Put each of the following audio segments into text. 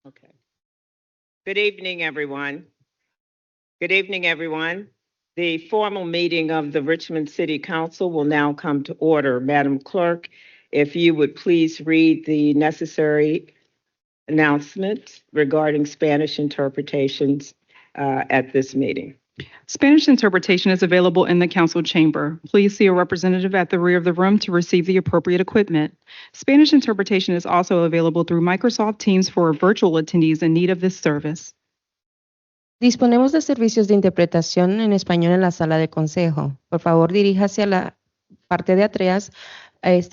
Okay. Good evening, everyone. Good evening, everyone. The formal meeting of the Richmond City Council will now come to order. Madam Clerk, if you would please read the necessary announcements regarding Spanish interpretations at this meeting. Spanish interpretation is available in the council chamber. Please see a representative at the rear of the room to receive the appropriate equipment. Spanish interpretation is also available through Microsoft Teams for virtual attendees in need of this service. Disponemos de servicios de interpretación en español en la sala de consejo. Por favor, diríjase a la parte de atrás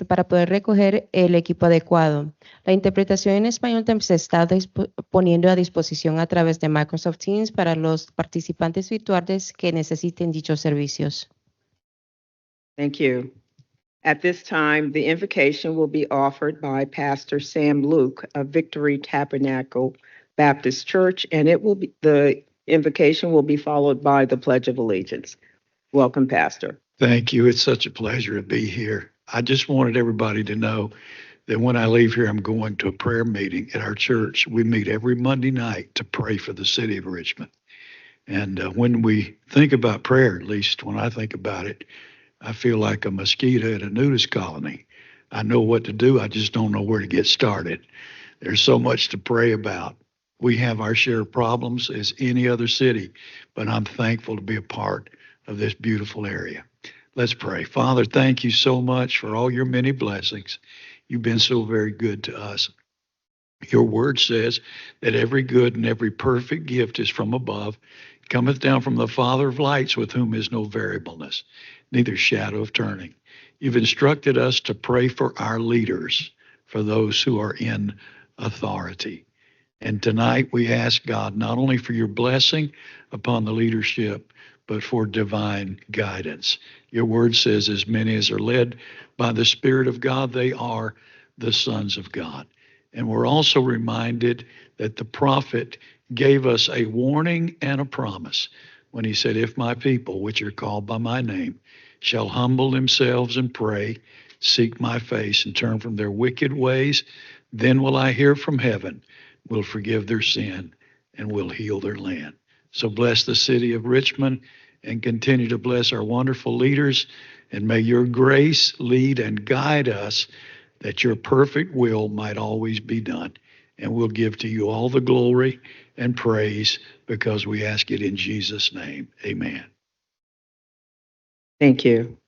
para poder recoger el equipo adecuado. La interpretación en español también se está poniendo a disposición a través de Microsoft Teams para los participantes virtuales que necesiten dichos servicios. Thank you. At this time, the invocation will be offered by Pastor Sam Luke of Victory Tabernacle Baptist Church, and the invocation will be followed by the Pledge of Allegiance. Welcome, Pastor. Thank you. It's such a pleasure to be here. I just wanted everybody to know that when I leave here, I'm going to a prayer meeting at our church. We meet every Monday night to pray for the city of Richmond. And when we think about prayer, at least when I think about it, I feel like a mosquito at a nudist colony. I know what to do. I just don't know where to get started. There's so much to pray about. We have our share of problems as any other city, but I'm thankful to be a part of this beautiful area. Let's pray. Father, thank you so much for all your many blessings. You've been so very good to us. Your word says that every good and every perfect gift is from above, cometh down from the Father of lights, with whom is no variableness, neither shadow of turning. You've instructed us to pray for our leaders, for those who are in authority. And tonight we ask God not only for your blessing upon the leadership, but for divine guidance. Your word says, as many as are led by the Spirit of God, they are the sons of God. And we're also reminded that the prophet gave us a warning and a promise when he said, if my people, which are called by my name, shall humble themselves and pray, seek my face and turn from their wicked ways, then will I hear from heaven, will forgive their sin, and will heal their land. So bless the city of Richmond and continue to bless our wonderful leaders, and may your grace lead and guide us that your perfect will might always be done. And we'll give to you all the glory and praise because we ask it in Jesus' name. Amen. Thank you.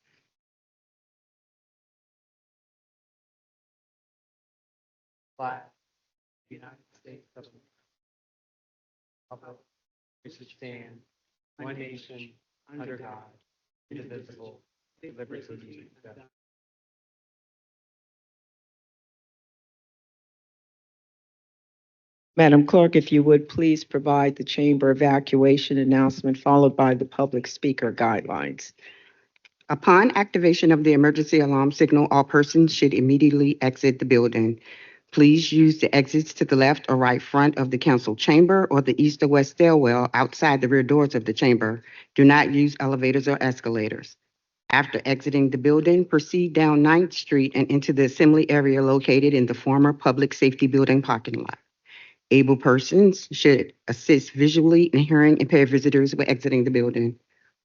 United States of America, which stand one nation under God, indivisible, with liberty and justice. Madam Clerk, if you would please provide the chamber evacuation announcement followed by the public speaker guidelines. Upon activation of the emergency alarm signal, all persons should immediately exit the building. Please use the exits to the left or right front of the council chamber or the east or west stairwell outside the rear doors of the chamber. Do not use elevators or escalators. After exiting the building, proceed down 9th Street and into the assembly area located in the former Public Safety Building parking lot. Able persons should assist visually in hearing impaired visitors when exiting the building.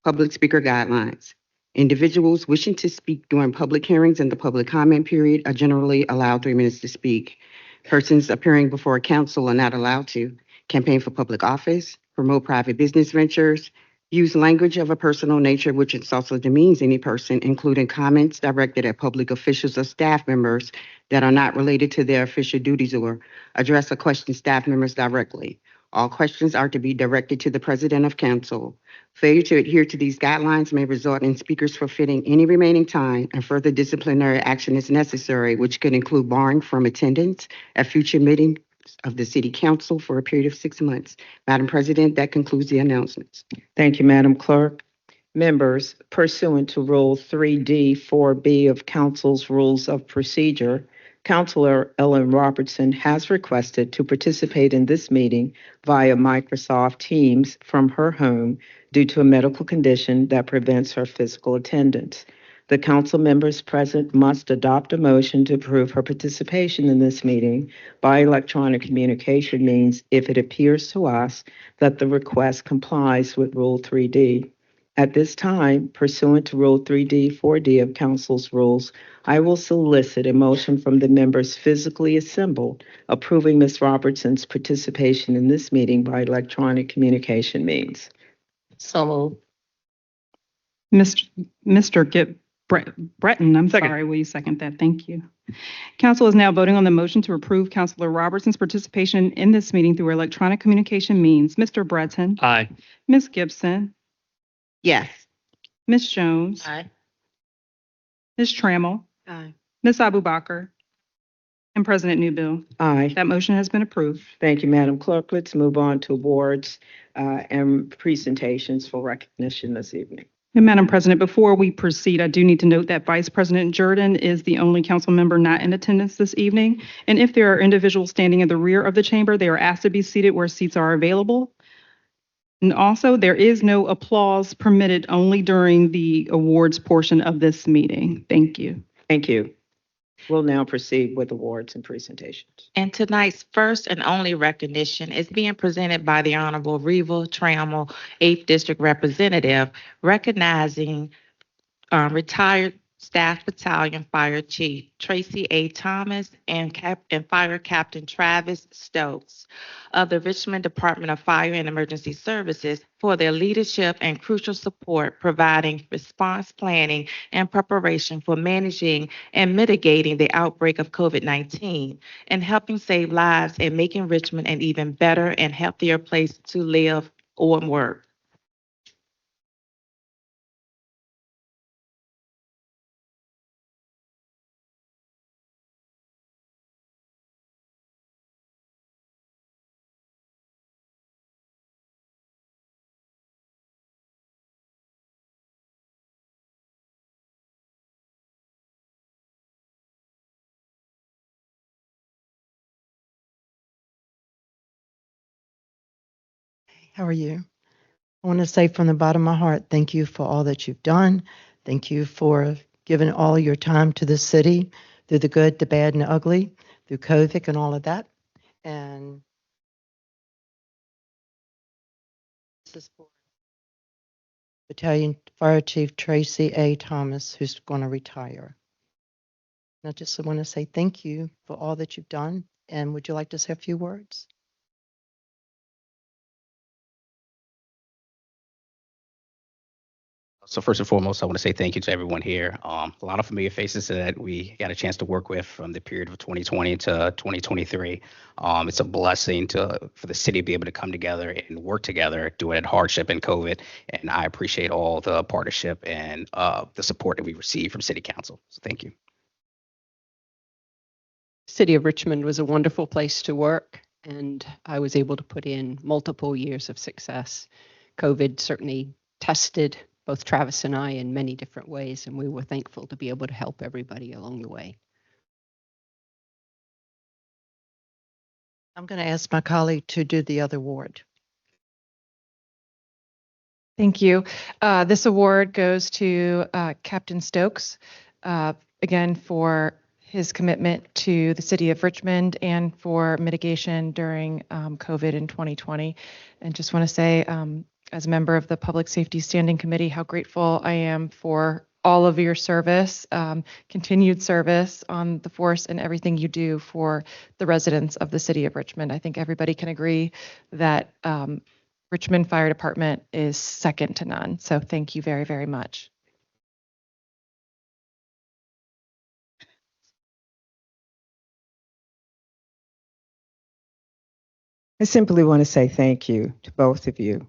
Public speaker guidelines. Individuals wishing to speak during public hearings and the public comment period are generally allowed 3 minutes to speak. Persons appearing before council are not allowed to campaign for public office, promote private business ventures, use language of a personal nature which insults or demeans any person, including comments directed at public officials or staff members that are not related to their official duties, or address or question staff members directly. All questions are to be directed to the president of council. Failure to adhere to these guidelines may result in speakers forfeiting any remaining time, and further disciplinary action is necessary, which could include barring from attendance at future meetings of the city council for a period of 6 months. Madam President, that concludes the announcements. Thank you, Madam Clerk. Members, pursuant to Rule 3D 4B of Council's Rules of Procedure, Councilor Ellen Robertson has requested to participate in this meeting via Microsoft Teams from her home due to a medical condition that prevents her physical attendance. The council members present must adopt a motion to approve her participation in this meeting by electronic communication means if it appears to us that the request complies with Rule 3D. At this time, pursuant to Rule 3D, 4D of Council's rules, I will solicit a motion from the members physically assembled approving Ms. Robertson's participation in this meeting by electronic communication means. So moved. Mr. Breton, I'm Second. sorry, will you second that? Thank you. Council is now voting on the motion to approve Councilor Robertson's participation in this meeting through electronic communication means. Mr. Breton, Aye. Ms. Gibson, Yes. Ms. Jones, Aye. Ms. Trammell, Aye. Ms. Abubakar, and President Newbill. Aye. That motion has been approved. Thank you, Madam Clerk. Let's move on to awards and presentations for recognition this evening. And Madam President, before we proceed, I do need to note that Vice President Jordan is the only council member not in attendance this evening. And if there are individuals standing in the rear of the chamber, they are asked to be seated where seats are available. And also, there is no applause permitted, only during the awards portion of this meeting. Thank you. Thank you. We'll now proceed with awards and presentations. And tonight's first and only recognition is being presented by the Honorable Reva Trammell, 8th District Representative, recognizing retired Staff Battalion Fire Chief Tracy A. Thomas and Fire Captain Travis Stokes of the Richmond Department of Fire and Emergency Services for their leadership and crucial support providing response planning and preparation for managing and mitigating the outbreak of COVID-19 and helping save lives and making Richmond an even better and healthier place to live or work. How are you? I want to say from the bottom of my heart, thank you for all that you've done. Thank you for giving all your time to this city through the good, the bad, and the ugly, through COVID and all of that. And this is for Battalion Fire Chief Tracy A. Thomas, who's going to retire. And I just want to say thank you for all that you've done. And would you like to say a few words? So first and foremost, I want to say thank you to everyone here. A lot of familiar faces that we got a chance to work with from the period of 2020 to 2023. It's a blessing for the city to be able to come together and work together, do it at hardship and COVID. And I appreciate all the partnership and the support that we received from City Council. So thank you. City of Richmond was a wonderful place to work, and I was able to put in multiple years of success. COVID certainly tested both Travis and I in many different ways, and we were thankful to be able to help everybody along the way. I'm going to ask my colleague to do the other award. Thank you. This award goes to Captain Stokes, again, for his commitment to the city of Richmond and for mitigation during COVID in 2020. And just want to say, as a member of the Public Safety Standing Committee, how grateful I am for all of your service, continued service on the force and everything you do for the residents of the city of Richmond. I think everybody can agree that Richmond Fire Department is second to none. So thank you very, very much. I simply want to say thank you to both of you.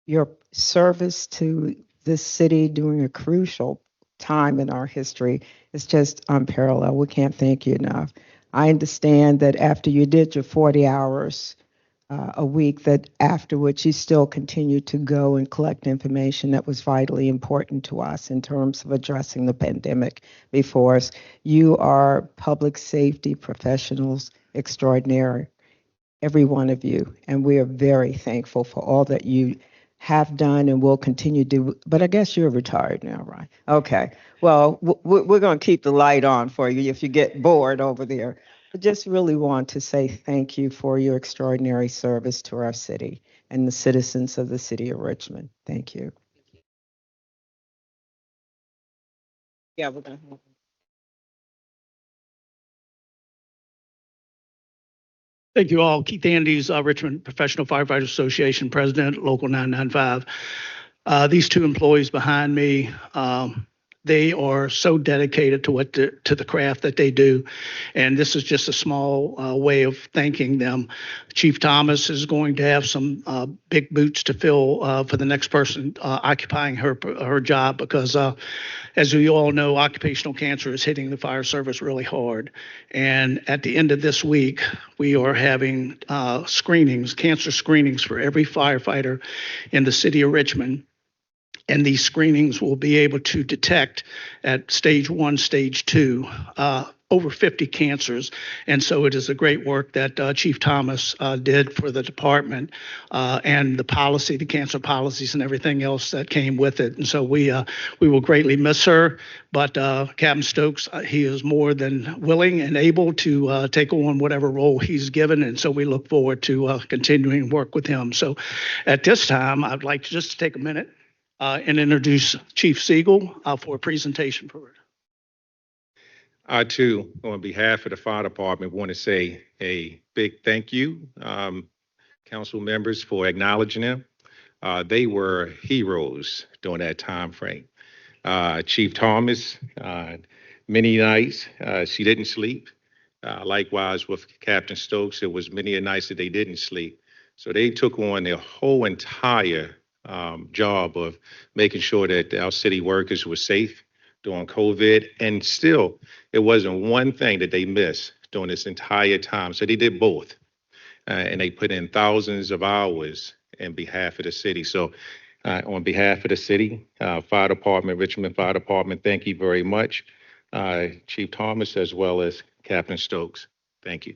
Your service to this city during a crucial time in our history is just unparalleled. We can't thank you enough. I understand that after you did your 40 hours a week, that afterwards you still continued to go and collect information that was vitally important to us in terms of addressing the pandemic before us. You are public safety professionals extraordinary, every one of you, and we are very thankful for all that you have done and will continue to do. But I guess you're retired now, right? Okay. Well, we're going to keep the light on for you if you get bored over there. I just really want to say thank you for your extraordinary service to our city and the citizens of the city of Richmond. Thank you. Yeah, we're going to. Thank you all. Keith Andes, Richmond Professional Firefighter Association President, Local 995. These two employees behind me, they are so dedicated to the craft that they do, and this is just a small way of thanking them. Chief Thomas is going to have some big boots to fill for the next person occupying her job because, as we all know, occupational cancer is hitting the fire service really hard. And at the end of this week, we are having cancer screenings for every firefighter in the city of Richmond. And these screenings will be able to detect at stage 1, stage 2, over 50 cancers. And so it is a great work that Chief Thomas did for the department and the policy, the cancer policies and everything else that came with it. And so we will greatly miss her, but Captain Stokes, he is more than willing and able to take on whatever role he's given. And so we look forward to continuing to work with him. So at this time, I'd like to just take a minute and introduce Chief Siegel for a presentation for it. I too, on behalf of the fire department, want to say a big thank you, council members, for acknowledging them. They were heroes during that time frame. Chief Thomas, many nights she didn't sleep. Likewise with Captain Stokes, it was many nights that they didn't sleep. So they took on their whole entire job of making sure that our city workers were safe during COVID, and still it wasn't one thing that they missed during this entire time. So they did both, and they put in thousands of hours in behalf of the city. So on behalf of the city, fire department, Richmond Fire Department, thank you very much. Chief Thomas as well as Captain Stokes, thank you.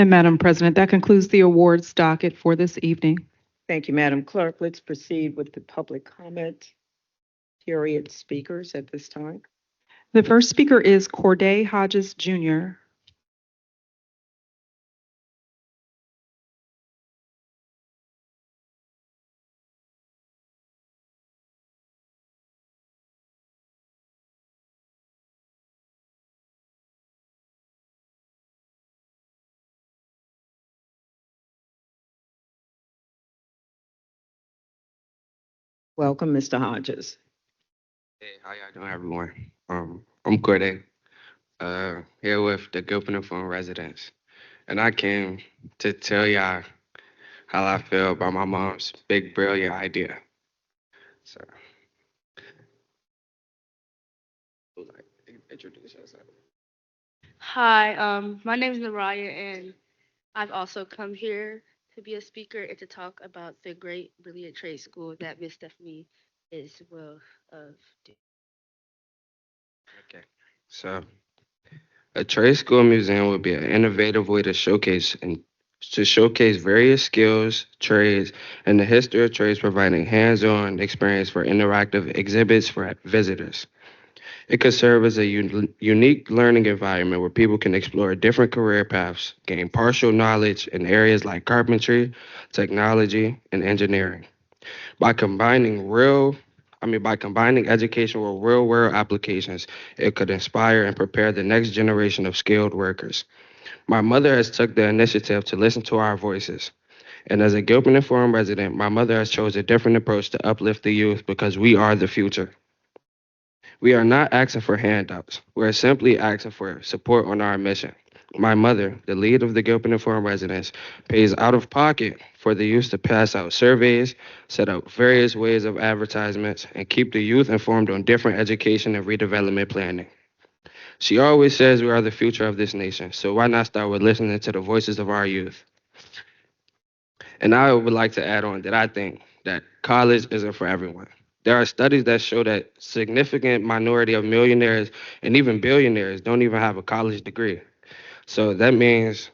And Madam President, that concludes the awards docket for this evening. Thank you, Madam Clerk. Let's proceed with the public comment period speakers at this time. The first speaker is Corday Hodges Jr. Welcome, Mr. Hodges. Hey, how y'all doing, everyone? I'm Corday, here with the Governor Phone residents, and I came to tell y'all how I feel about my mom's big, brilliant idea. So, like, introduce yourself. Hi, my name is Naraya, and I've also come here to be a speaker and to talk about the great, brilliant trade school that Miss Stephanie is well of. Okay, so a trade school museum would be an innovative way to showcase various skills, trades, and the history of trades, providing hands-on experience for interactive exhibits for visitors. It could serve as a unique learning environment where people can explore different career paths, gain partial knowledge in areas like carpentry, technology, and engineering. By combining education with real world applications, it could inspire and prepare the next generation of skilled workers. My mother has took the initiative to listen to our voices. And as a Gilpin and Forum resident, my mother has chosen a different approach to uplift the youth because we are the future. We are not asking for handouts. We're simply asking for support on our mission. My mother, the lead of the Gilpin and Forum residents, pays out of pocket for the youth to pass out surveys, set up various ways of advertisements, and keep the youth informed on different education and redevelopment planning. She always says we are the future of this nation, so why not start with listening to the voices of our youth? And I would like to add on that I think that college isn't for everyone. There are studies that show that significant minority of millionaires and even billionaires don't even have a college degree. So that means,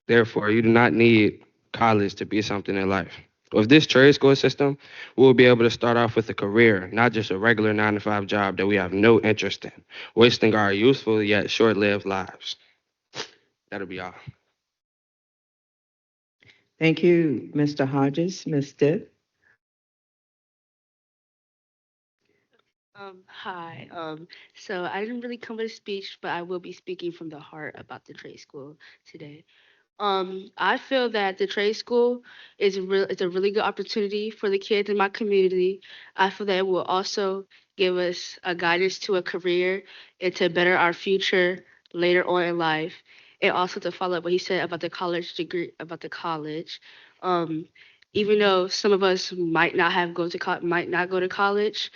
therefore, you do not need college to be something in life. With this trade school system, we will be able to start off with a career, not just a regular 9-to-5 job that we have no interest in, wasting our useful yet short-lived lives. That'll be all. Thank you, Mr. Hodges. Ms. Stitt? Hi. So I didn't really come with a speech, but I will be speaking from the heart about the trade school today. I feel that the trade school it's a really good opportunity for the kids in my community. I feel that it will also give us a guidance to a career and to better our future later on in life. And also to follow up what he said about the college degree, about the college. Um, Even though some of us might not go to college,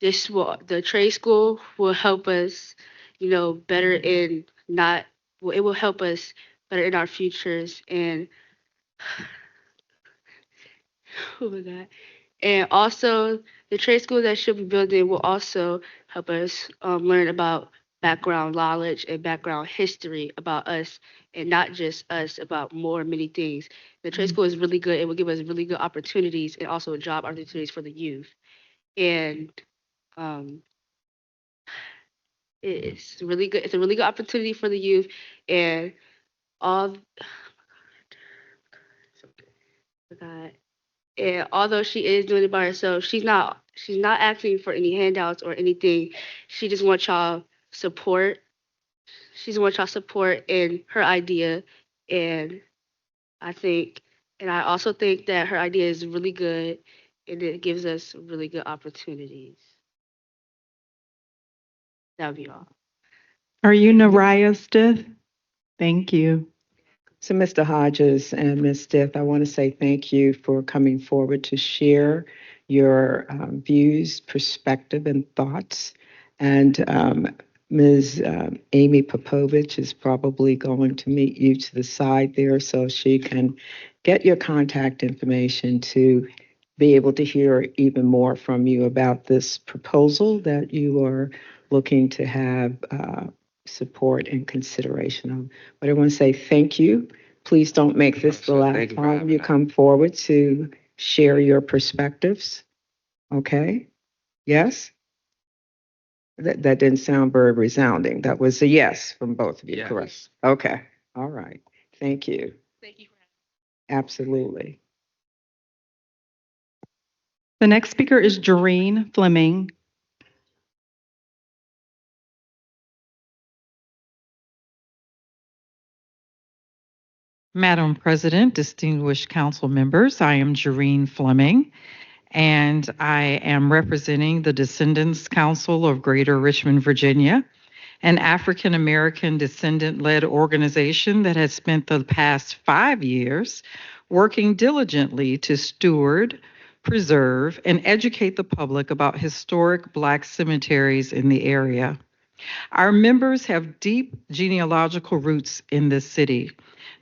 the trade school will help us, better in not well, it will help us better in our futures and oh my god. And also the trade school that she'll be building will also help us learn about background knowledge and background history about us and not just us about many things. The trade school is really good. It will give us really good opportunities and also job opportunities for the youth. And um, it's really good. It's a really good opportunity for the youth and all. God. And although she is doing it by herself, she's not asking for any handouts or anything. She just wants y'all support. She just wants y'all support in her idea. And I think and I also think that her idea is really good and it gives us really good opportunities. That'll be all. Are you Naraya Stith? Thank you. So, Mr. Hodges and Ms. Stith, I want to say thank you for coming forward to share your views, perspective, and thoughts. And Ms. Amy Popovich is probably going to meet you to the side there so she can get your contact information to be able to hear even more from you about this proposal that you are looking to have support and consideration of. But I want to say thank you. Please don't make this the last Thank you for time having you us. come forward to share your perspectives. Okay? Yes? That didn't sound very resounding. That was a yes from both of you, Yes. correct? Okay. All right. Thank you. Thank you. Absolutely. The next speaker is Jareen Fleming. Madam President, distinguished council members, I am Jareen Fleming, and I am representing the Descendants Council of Greater Richmond, Virginia, an African American descendant-led organization that has spent the past 5 years working diligently to steward, preserve, and educate the public about historic Black cemeteries in the area. Our members have deep genealogical roots in this city.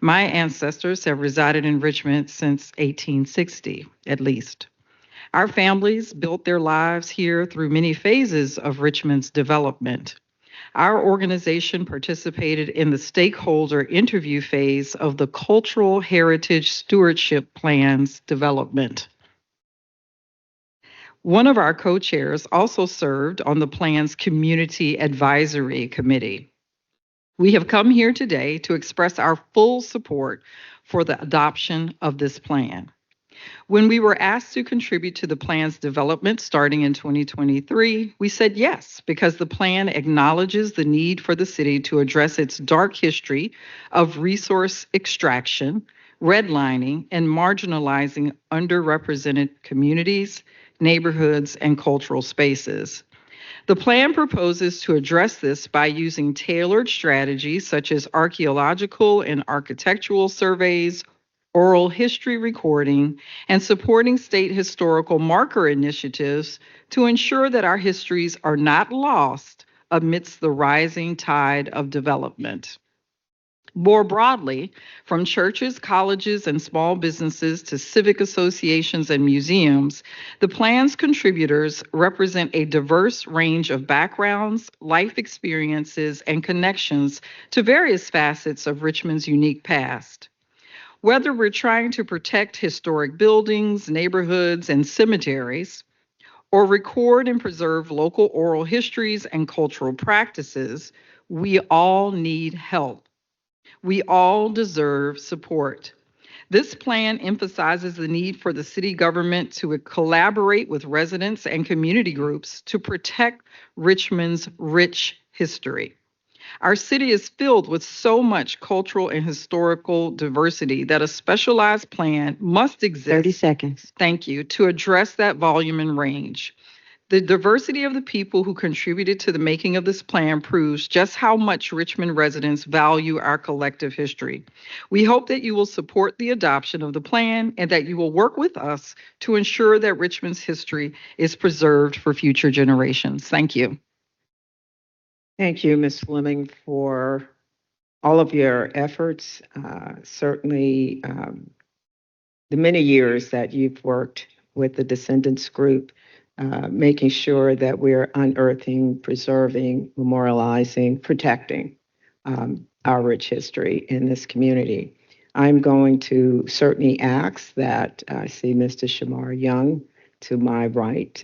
My ancestors have resided in Richmond since 1860, at least. Our families built their lives here through many phases of Richmond's development. Our organization participated in the stakeholder interview phase of the Cultural Heritage Stewardship Plan's development. One of our co-chairs also served on the plan's Community Advisory Committee. We have come here today to express our full support for the adoption of this plan. When we were asked to contribute to the plan's development starting in 2023, we said yes, because the plan acknowledges the need for the city to address its dark history of resource extraction, redlining, and marginalizing underrepresented communities, neighborhoods, and cultural spaces. The plan proposes to address this by using tailored strategies such as archaeological and architectural surveys, oral history recording, and supporting state historical marker initiatives to ensure that our histories are not lost amidst the rising tide of development. More broadly, from churches, colleges, and small businesses to civic associations and museums, the plan's contributors represent a diverse range of backgrounds, life experiences, and connections to various facets of Richmond's unique past. Whether we're trying to protect historic buildings, neighborhoods, and cemeteries, or record and preserve local oral histories and cultural practices, we all need help. We all deserve support. This plan emphasizes the need for the city government to collaborate with residents and community groups to protect Richmond's rich history. Our city is filled with so much cultural and historical diversity that a specialized plan must exist. 30 seconds. Thank you, to address that volume and range. The diversity of the people who contributed to the making of this plan proves just how much Richmond residents value our collective history. We hope that you will support the adoption of the plan and that you will work with us to ensure that Richmond's history is preserved for future generations. Thank you. Thank you, Ms. Fleming, for all of your efforts. Certainly, the many years that you've worked with the Descendants Group, making sure that we're unearthing, preserving, memorializing, protecting our rich history in this community. I'm going to certainly ask that I see Mr. Shamar Young to my right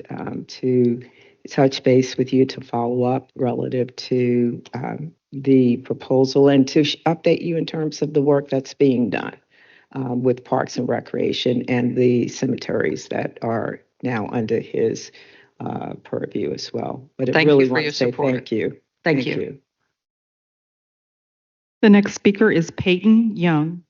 to touch base with you to follow up relative to the proposal and to update you in terms of the work that's being done with Parks and Recreation and the cemeteries that are now under his purview as well. But I Thank really you for want your to say support. thank you. Thank you. The next speaker is Peyton Young.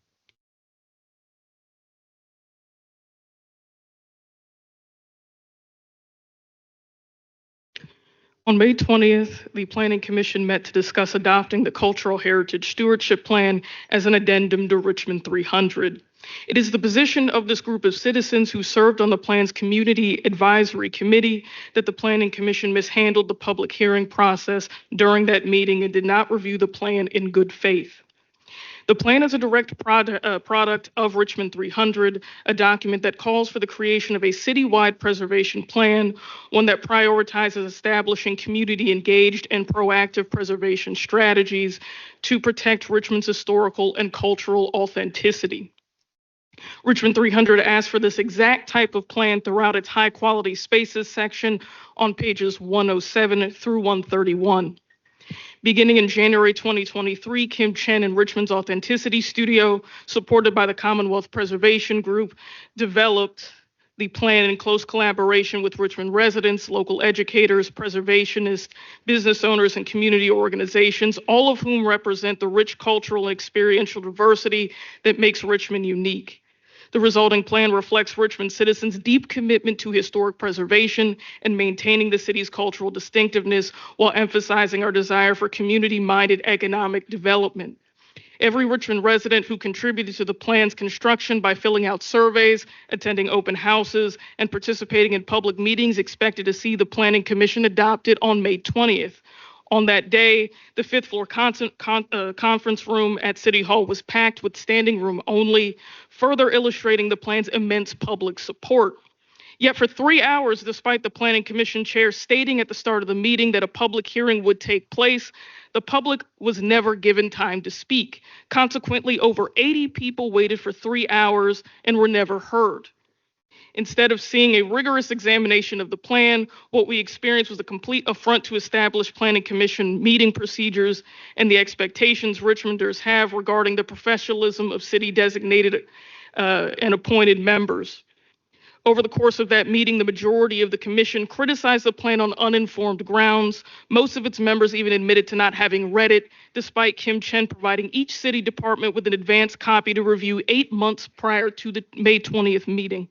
On May 20th, the Planning Commission met to discuss adopting the Cultural Heritage Stewardship Plan as an addendum to Richmond 300. It is the position of this group of citizens who served on the plan's Community Advisory Committee that the Planning Commission mishandled the public hearing process during that meeting and did not review the plan in good faith. The plan is a direct product of Richmond 300, a document that calls for the creation of a citywide preservation plan, one that prioritizes establishing community-engaged and proactive preservation strategies to protect Richmond's historical and cultural authenticity. Richmond 300 asked for this exact type of plan throughout its high-quality spaces section on pages 107 through 131. Beginning in January 2023, Kim Chen and Richmond's Authenticity Studio, supported by the Commonwealth Preservation Group, developed the plan in close collaboration with Richmond residents, local educators, preservationists, business owners, and community organizations, all of whom represent the rich cultural and experiential diversity that makes Richmond unique. The resulting plan reflects Richmond citizens' deep commitment to historic preservation and maintaining the city's cultural distinctiveness while emphasizing our desire for community-minded economic development. Every Richmond resident who contributed to the plan's construction by filling out surveys, attending open houses, and participating in public meetings expected to see the Planning Commission adopted on May 20th. On that day, the fifth floor conference room at City Hall was packed with standing room only, further illustrating the plan's immense public support. Yet for 3 hours, despite the Planning Commission chair stating at the start of the meeting that a public hearing would take place, the public was never given time to speak. Consequently, over 80 people waited for 3 hours and were never heard. Instead of seeing a rigorous examination of the plan, what we experienced was a complete affront to established Planning Commission meeting procedures and the expectations Richmonders have regarding the professionalism of city designated and appointed members. Over the course of that meeting, the majority of the commission criticized the plan on uninformed grounds. Most of its members even admitted to not having read it, despite Kim Chen providing each city department with an advance copy to review 8 months prior to the May 20th meeting.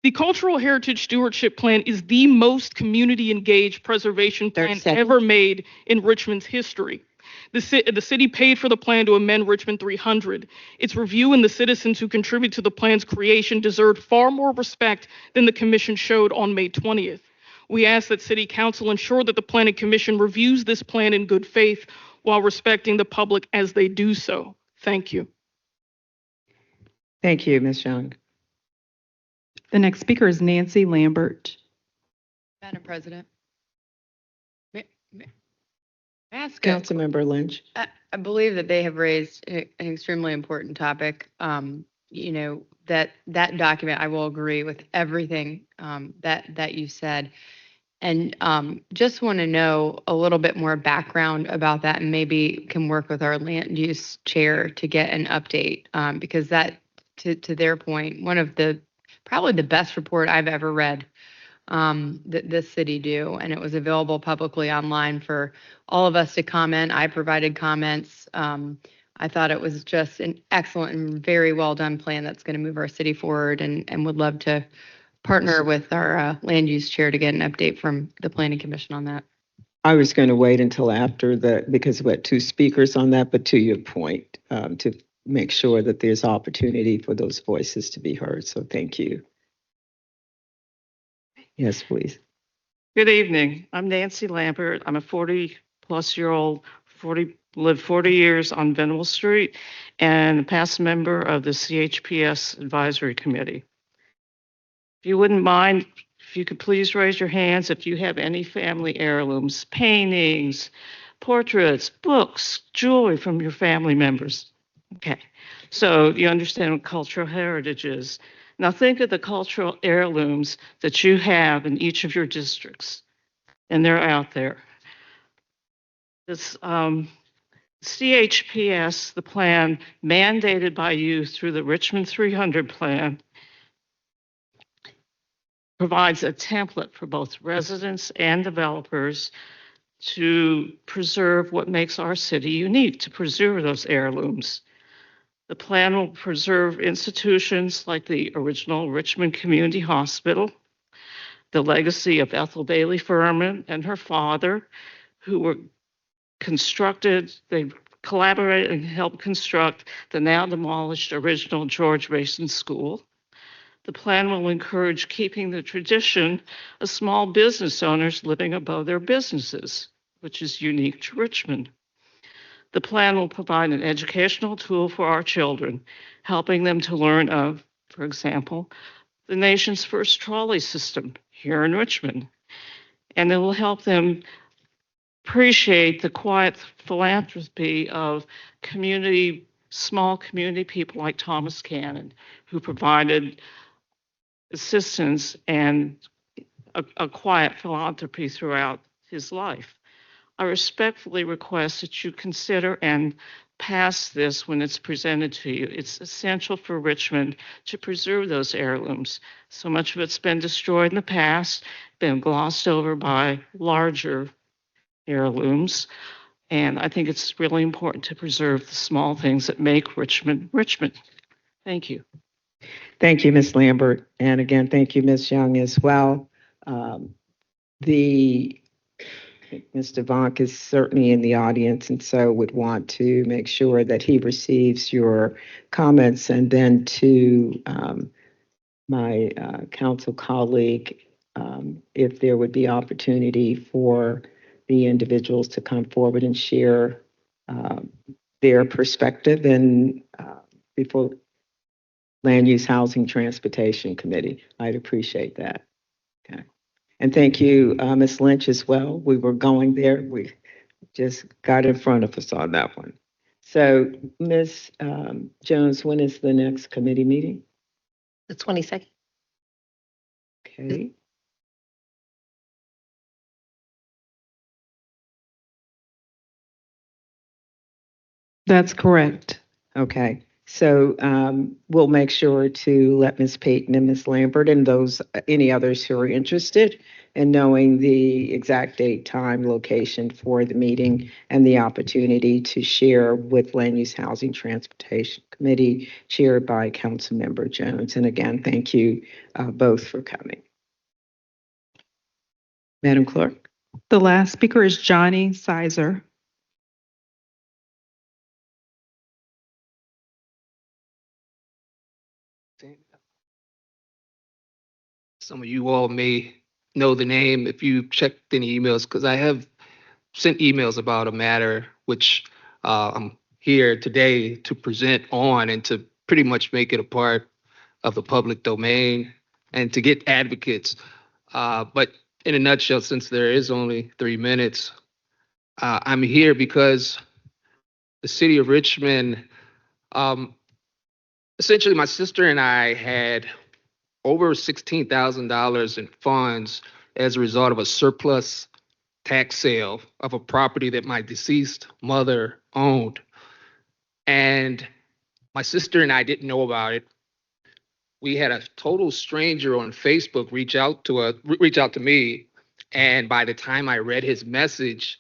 The Cultural Heritage Stewardship Plan is the most community-engaged preservation plan ever made in Richmond's history. The city paid for the plan to amend Richmond 300. Its review and the citizens who contribute to the plan's creation deserved far more respect than the commission showed on May 20th. We ask that City Council ensure that the Planning Commission reviews this plan in good faith while respecting the public as they do so. Thank you. Thank you, Ms. Young. The next speaker is Nancy Lambert. Madam President. May I ask Councilmember Lynch. I believe that they have raised an extremely important topic. You know, that document, I will agree with everything that you said. And just want to know a little bit more background about that, and maybe can work with our land use chair to get an update, because that, to their point, one of the probably the best report I've ever read that this city do, and it was available publicly online for all of us to comment. I provided comments. I thought it was just an excellent and very well done plan that's going to move our city forward, and would love to partner with our land use chair to get an update from the Planning Commission on that. I was going to wait until after because we had two speakers on that, but to your point, to make sure that there's opportunity for those voices to be heard. So thank you. Yes, please. Good evening. I'm Nancy Lambert. I'm a 40-plus-year-old, lived 40 years on Venable Street, and a past member of the CHPS Advisory Committee. If you wouldn't mind, if you could please raise your hands if you have any family heirlooms, paintings, portraits, books, jewelry from your family members. Okay, so you understand what cultural heritage is. Now think of the cultural heirlooms that you have in each of your districts, and they're out there. This CHPS, the plan mandated by you through the Richmond 300 plan, provides a template for both residents and developers to preserve what makes our city unique, to preserve those heirlooms. The plan will preserve institutions like the original Richmond Community Hospital, the legacy of Ethel Bailey Furman and her father, who were constructed, they collaborated and helped construct the now demolished original George Mason School. The plan will encourage keeping the tradition of small business owners living above their businesses, which is unique to Richmond. The plan will provide an educational tool for our children, helping them to learn of, for example, the nation's first trolley system here in Richmond. And it will help them appreciate the quiet philanthropy of small community people like Thomas Cannon, who provided assistance and a quiet philanthropy throughout his life. I respectfully request that you consider and pass this when it's presented to you. It's essential for Richmond to preserve those heirlooms. So much of it's been destroyed in the past, been glossed over by larger heirlooms. And I think it's really important to preserve the small things that make Richmond, Richmond. Thank you. Thank you, Ms. Lambert. And again, thank you, Ms. Young, as well. Mr. Vonk is certainly in the audience, and so would want to make sure that he receives your comments. And then to my council colleague, if there would be opportunity for the individuals to come forward and share their perspective and before Land Use Housing Transportation Committee. I'd appreciate that. Okay. And thank you, Ms. Lynch, as well. We were going there. We just got in front of us on that one. So, Ms. Jones, when is the next committee meeting? The 22nd. Okay. That's correct. Okay. So we'll make sure to let Ms. Payton and Ms. Lambert and those, any others who are interested in knowing the exact date, time, location for the meeting and the opportunity to share with Land Use Housing Transportation Committee chaired by Councilmember Jones. And again, thank you both for coming. Madam Clerk. The last speaker is Johnny Sizer. Some of you all may know the name if you checked any emails, because I have sent emails about a matter which I'm here today to present on and to pretty much make it a part of the public domain and to get advocates. But in a nutshell, since there is only 3 minutes, I'm here because the city of Richmond, essentially my sister and I had over $16,000 in funds as a result of a surplus tax sale of a property that my deceased mother owned. And my sister and I didn't know about it. We had a total stranger on Facebook reach out to me. And by the time I read his message,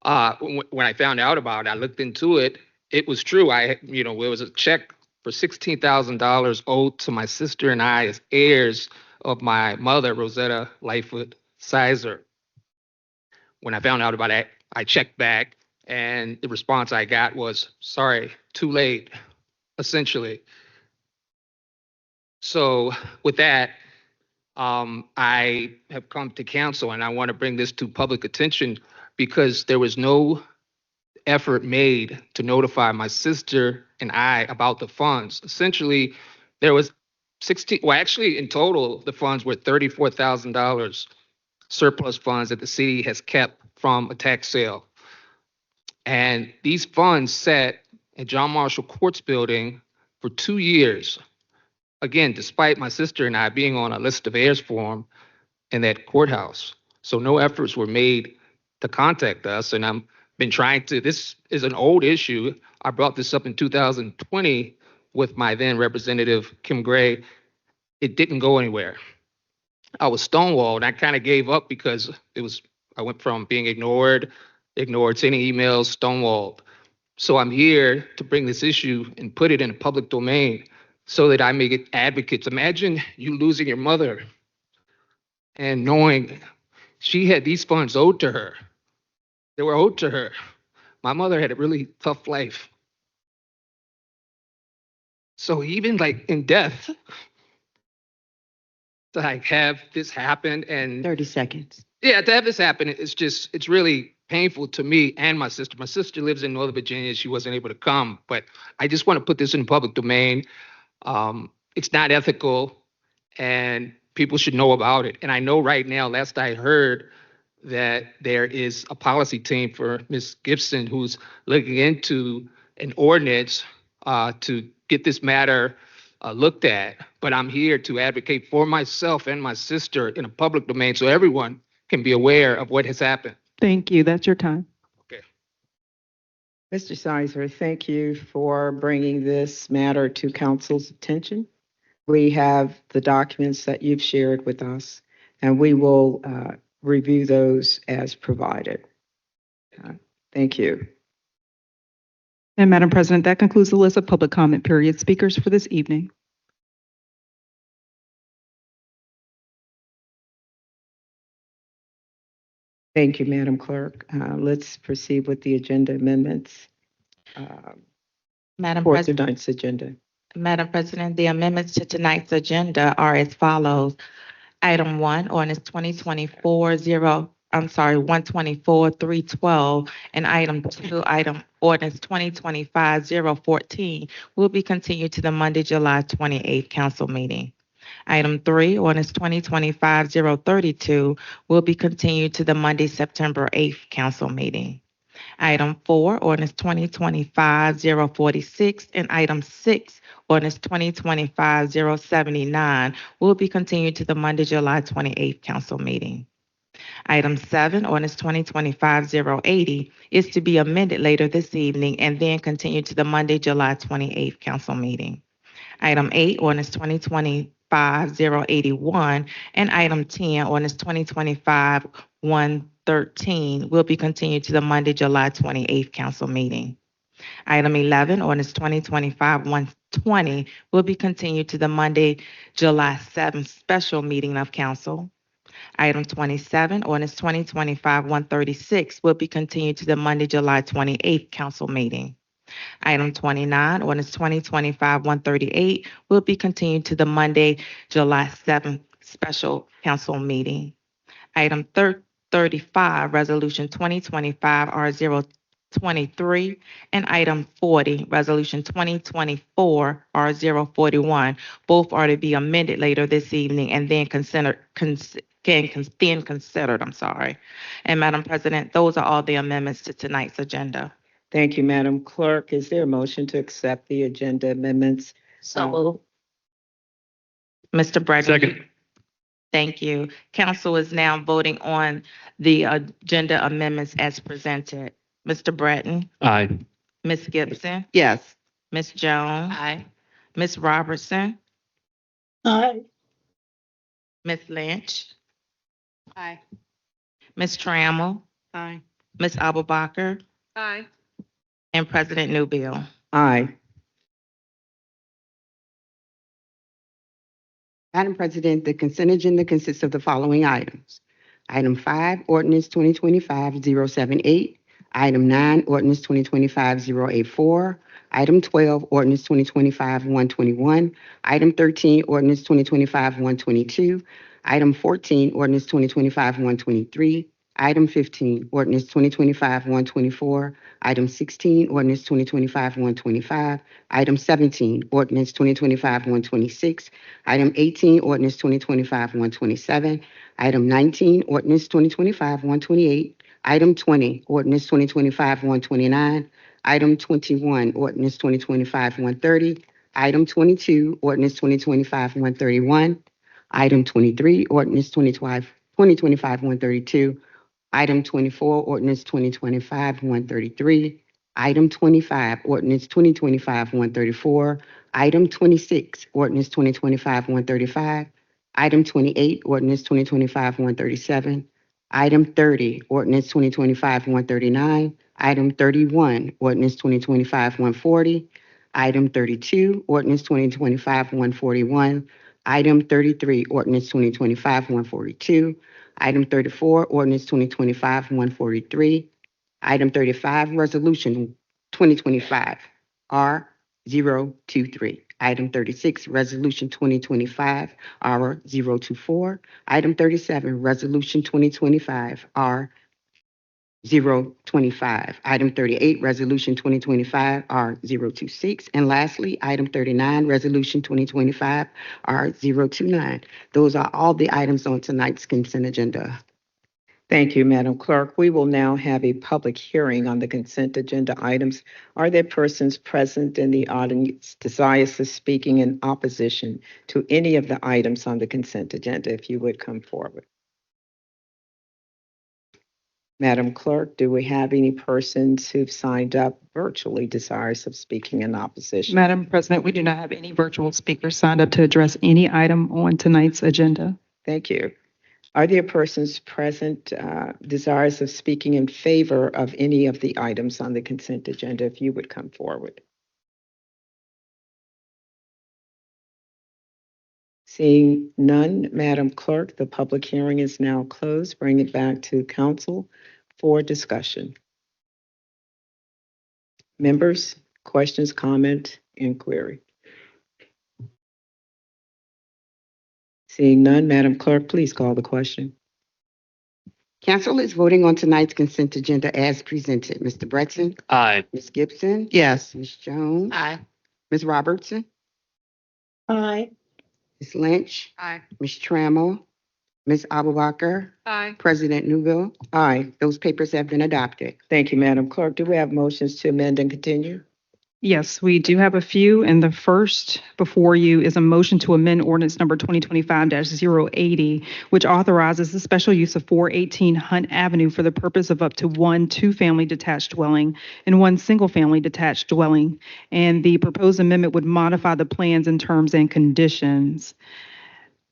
when I found out about it, I looked into it. It was true. It was a check for $16,000 owed to my sister and I as heirs of my mother, Rosetta Lightfoot Sizer. When I found out about it, I checked back, and the response I got was, sorry, too late, essentially. So with that, I have come to council, and I want to bring this to public attention because there was no effort made to notify my sister and I about the funds. Essentially, there was in total, the funds were $34,000 surplus funds that the city has kept from a tax sale. And these funds sat at John Marshall Courts building for 2 years. Again, despite my sister and I being on a list of heirs form in that courthouse. So no efforts were made to contact us. And I'm been trying to, this is an old issue. I brought this up in 2020 with my then representative, Kim Gray. It didn't go anywhere. I was stonewalled. I kind of gave up because I went from being ignored, sending emails, stonewalled. So I'm here to bring this issue and put it in a public domain so that I may get advocates. Imagine you losing your mother and knowing she had these funds owed to her. They were owed to her. My mother had a really tough life. So even like in death, to like have this happen and 30 seconds. Yeah, to have this happen, it's really painful to me and my sister. My sister lives in Northern Virginia. She wasn't able to come, but I just want to put this in public domain. It's not ethical and people should know about it. And I know right now, last I heard, that there is a policy team for Ms. Gibson who's looking into an ordinance to get this matter looked at. But I'm here to advocate for myself and my sister in a public domain so everyone can be aware of what has happened. Thank you. That's your time. Okay. Mr. Sizer, thank you for bringing this matter to council's attention. We have the documents that you've shared with us, and we will review those as provided. Thank you. And Madam President, that concludes the list of public comment period speakers for this evening. Thank you, Madam Clerk. Let's proceed with the agenda amendments. Madam For President. tonight's agenda. Madam President, the amendments to tonight's agenda are as follows. Item 1, ordinance 124-312, and item 2, ordinance 2025-014 will be continued to the Monday, July 28th council meeting. Item 3, ordinance 2025-032 will be continued to the Monday, September 8th council meeting. Item 4, ordinance 2025-046, and item 6, ordinance 2025-079 will be continued to the Monday, July 28th council meeting. Item 7, ordinance 2025-080, is to be amended later this evening and then continue to the Monday, July 28th council meeting. Item 8, ordinance 2025-081, and item 10, ordinance 2025-113, will be continued to the Monday, July 28th council meeting. Item 11, ordinance 2025-120, will be continued to the Monday, July 7th special meeting of council. Item 27, ordinance 2025-136, will be continued to the Monday, July 28th council meeting. Item 29, ordinance 2025-138, will be continued to the Monday, July 7th special council meeting. Item 35, resolution 2025-R023, and item 40, resolution 2024-R041, both are to be amended later this evening and then considered. And Madam President, those are all the amendments to tonight's agenda. Thank you, Madam Clerk. Is there a motion to accept the agenda amendments? So Mr. Brecken. Second. Thank you. Council is now voting on the agenda amendments as presented. Mr. Breton, Aye. Ms. Gibson, Yes. Ms. Jones. Aye. Ms. Robertson, Aye. Ms. Lynch, Aye. Ms. Trammell, Aye. Ms. Abubakar, Aye. and President Newbill. Aye. Madam President, the consent agenda consists of the following items. Item 5, ordinance 2025-078. Item 9, ordinance 2025-084. Item 12, ordinance 2025-121. Item 13, ordinance 2025-122. Item 14, ordinance 2025-123. Item 15, ordinance 2025-124. Item 16, ordinance 2025-125. Item 17, ordinance 2025-126. Item 18, ordinance 2025-127. Item 19, ordinance 2025-128. Item 20, ordinance 2025-129. Item 21, ordinance 2025-130. Item 22, ordinance 2025-131. Item 23, ordinance 2025-132. Item 24, ordinance 2025-133. Item 25, ordinance 2025-134. Item 26, ordinance 2025-135. Item 28, ordinance 2025-137. Item 30, ordinance 2025-139. Item 31, ordinance 2025-140. Item 32, ordinance 2025-141. Item 33, ordinance 2025-142. Item 34, ordinance 2025-143. Item 35, resolution 2025-R023. Item 36, resolution 2025-R024. Item 37, resolution 2025-R025. Item 38, resolution 2025-R026. And lastly, item 39, resolution 2025-R029. Those are all the items on tonight's consent agenda. Thank you, Madam Clerk. We will now have a public hearing on the consent agenda items. Are there persons present in the audience desirous of speaking in opposition to any of the items on the consent agenda? If you would come forward. Madam Clerk, do we have any persons who've signed up virtually desirous of speaking in opposition? Madam President, we do not have any virtual speakers signed up to address any item on tonight's agenda. Thank you. Are there persons present desirous of speaking in favor of any of the items on the consent agenda? If you would come forward. Seeing none, Madam Clerk, the public hearing is now closed. Bring it back to council for discussion. Members, questions, comment, inquiry? Seeing none, Madam Clerk, please call the question. Council is voting on tonight's consent agenda as presented. Mr. Breton? Aye. Ms. Gibson? Yes. Ms. Jones? Aye. Ms. Robertson? Aye. Ms. Lynch? Aye. Ms. Trammell? Ms. Abubakar? Aye. President Newbill? Aye. Those papers have been adopted. Thank you, Madam Clerk. Do we have motions to amend and continue? Yes, we do have a few, and the first before you is a motion to amend ordinance number 2025-080, which authorizes the special use of 418 Hunt Avenue for the purpose of up to one two-family detached dwelling and one single-family detached dwelling. And the proposed amendment would modify the plans in terms and conditions.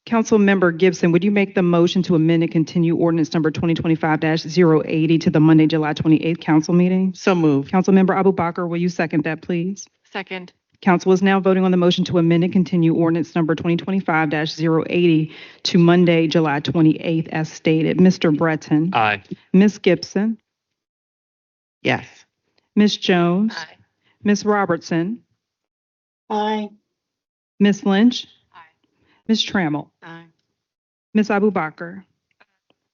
Councilmember Gibson, would you make the motion to amend and continue ordinance number 2025-080 to the Monday, July 28th council meeting? So moved. Councilmember Abu Bakar, will you second that, please? Second. Council is now voting on the motion to amend and continue ordinance number 2025-080 to Monday, July 28th, as stated. Mr. Breton. Aye. Ms. Gibson. Yes. Ms. Jones. Aye. Ms. Robertson. Aye. Ms. Lynch. Ms. Trammell. Aye. Ms. Abu Bakar.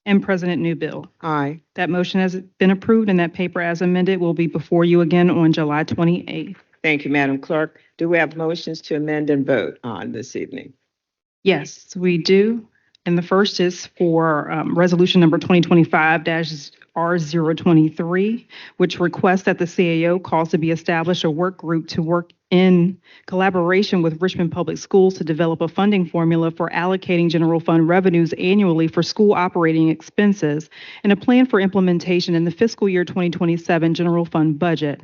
And President Newbill. Aye. That motion has been approved, and that paper as amended will be before you again on July 28th. Thank you, Madam Clerk. Do we have motions to amend and vote on this evening? Yes, we do. And the first is for resolution number 2025-R023, which requests that the CAO calls to be established a work group to work in collaboration with Richmond Public Schools to develop a funding formula for allocating general fund revenues annually for school operating expenses and a plan for implementation in the fiscal year 2027 general fund budget.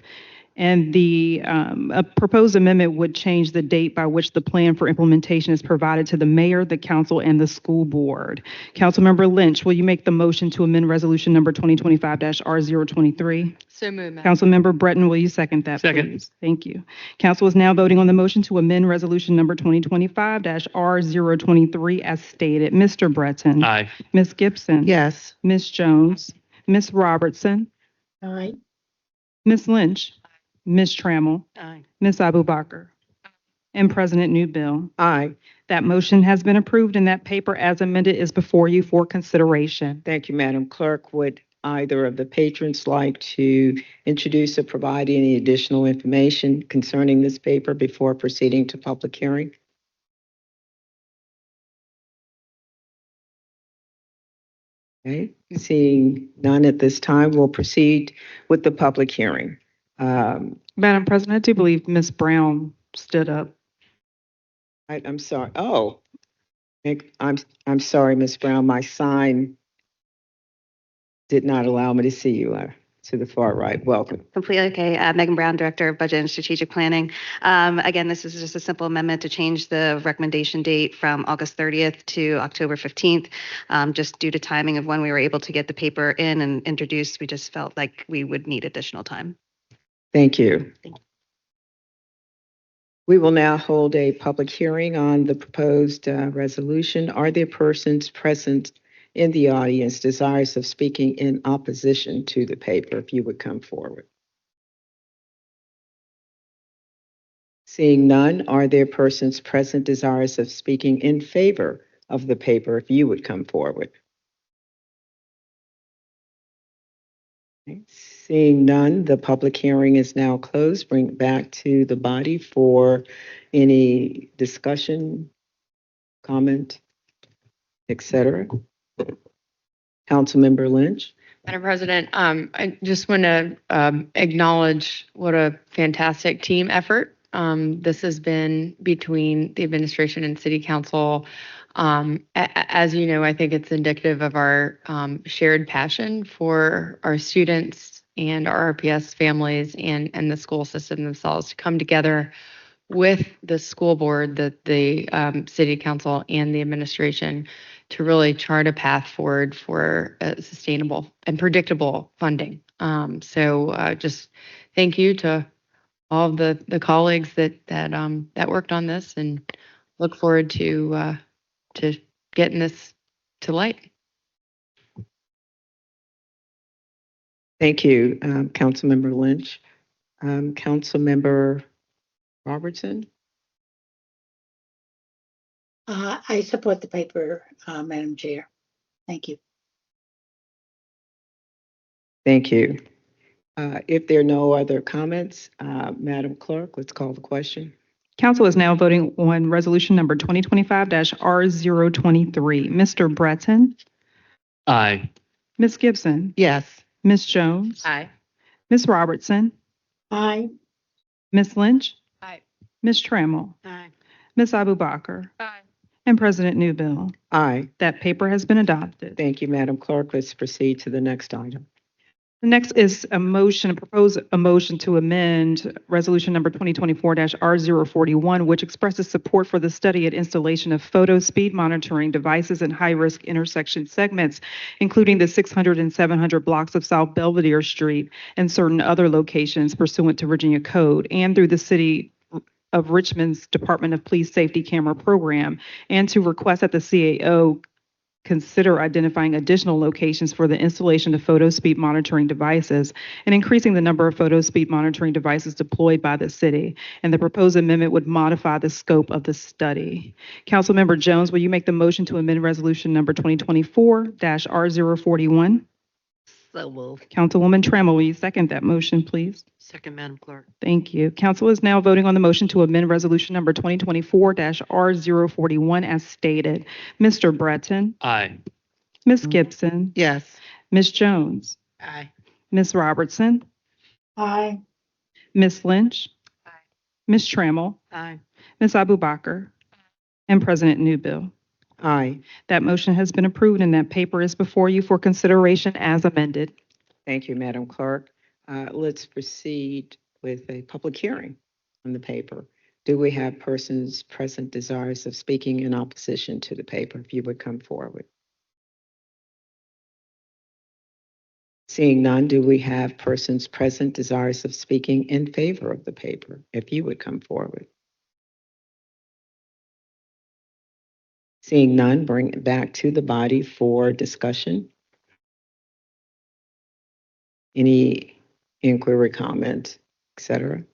And the a proposed amendment would change the date by which the plan for implementation is provided to the mayor, the council, and the school board. Councilmember Lynch, will you make the motion to amend resolution number 2025-R023? So moved, Madam. Councilmember Breton, will you second that, Second. please? Thank you. Council is now voting on the motion to amend resolution number 2025-R023 as stated. Mr. Breton. Aye. Ms. Gibson. Yes. Ms. Jones. Ms. Robertson. Aye. Ms. Lynch. Ms. Trammell. Aye. Ms. Abu Bakar. And President Newbill. Aye. That motion has been approved, and that paper as amended is before you for consideration. Thank you, Madam Clerk. Would either of the patrons like to introduce or provide any additional information concerning this paper before proceeding to public hearing? Okay, seeing none at this time, we'll proceed with the public hearing. Madam President, I do believe Ms. Brown stood up. I'm sorry. Oh, I'm sorry, Ms. Brown. My sign did not allow me to see you to the far right. Welcome. Completely okay. Megan Brown, Director of Budget and Strategic Planning. Again, this is just a simple amendment to change the recommendation date from August 30th to October 15th. Just due to timing of when we were able to get the paper in and introduced, we just felt like we would need additional time. Thank you. We will now hold a public hearing on the proposed resolution. Are there persons present in the audience desirous of speaking in opposition to the paper? If you would come forward. Seeing none, are there persons present desirous of speaking in favor of the paper? If you would come forward. Okay. Seeing none, the public hearing is now closed. Bring it back to the body for any discussion, comment, etc. Councilmember Lynch. Madam President, I just want to acknowledge what a fantastic team effort this has been between the administration and city council. As you know, I think it's indicative of our shared passion for our students and our RPS families and the school system themselves to come together with the school board, the city council, and the administration to really chart a path forward for sustainable and predictable funding. So just thank you to all of the colleagues that worked on this, and look forward to getting this to light. Thank you, Councilmember Lynch. Councilmember Robertson. I support the paper, Madam Chair. Thank you. Thank you. If there are no other comments, Madam Clerk, let's call the question. Council is now voting on resolution number 2025-R023. Mr. Breton. Aye. Ms. Gibson. Yes. Ms. Jones. Aye. Ms. Robertson. Aye. Ms. Lynch, Aye. Ms. Trammell, Aye. Ms. Abubakar, Aye. and President Newbill. Aye. That paper has been adopted. Thank you, Madam Clerk. Let's proceed to the next item. The next is propose a motion to amend Resolution Number 2024-R041, which expresses support for the study and installation of photo speed monitoring devices in high-risk intersection segments, including the 600 and 700 blocks of South Belvedere Street and certain other locations pursuant to Virginia Code, and through the City of Richmond's Department of Police Safety Camera Program, and to request that the CAO consider identifying additional locations for the installation of photo speed monitoring devices and increasing the number of photo speed monitoring devices deployed by the city. And the proposed amendment would modify the scope of the study. Councilmember Jones, will you make the motion to amend Resolution Number 2024-R041? So moved. Councilwoman Trammell, will you second that motion, please? Second, Madam Clerk. Thank you. Council is now voting on the motion to amend Resolution Number 2024-R041 as stated. Mr. Breton, Aye. Ms. Gibson, Yes. Ms. Jones, Aye. Ms. Robertson, Aye. Ms. Lynch, Aye. Ms. Trammell, Aye. Ms. Abubakar, and President Newbill. Aye. That motion has been approved and that paper is before you for consideration as amended. Thank you, Madam Clerk. Let's proceed with a public hearing on the paper. Do we have persons present desirous of speaking in opposition to the paper? If you would come forward. Seeing none, do we have persons present desirous of speaking in favor of the paper? If you would come forward. Seeing none, bring it back to the body for discussion. Any inquiry, comment, etc.?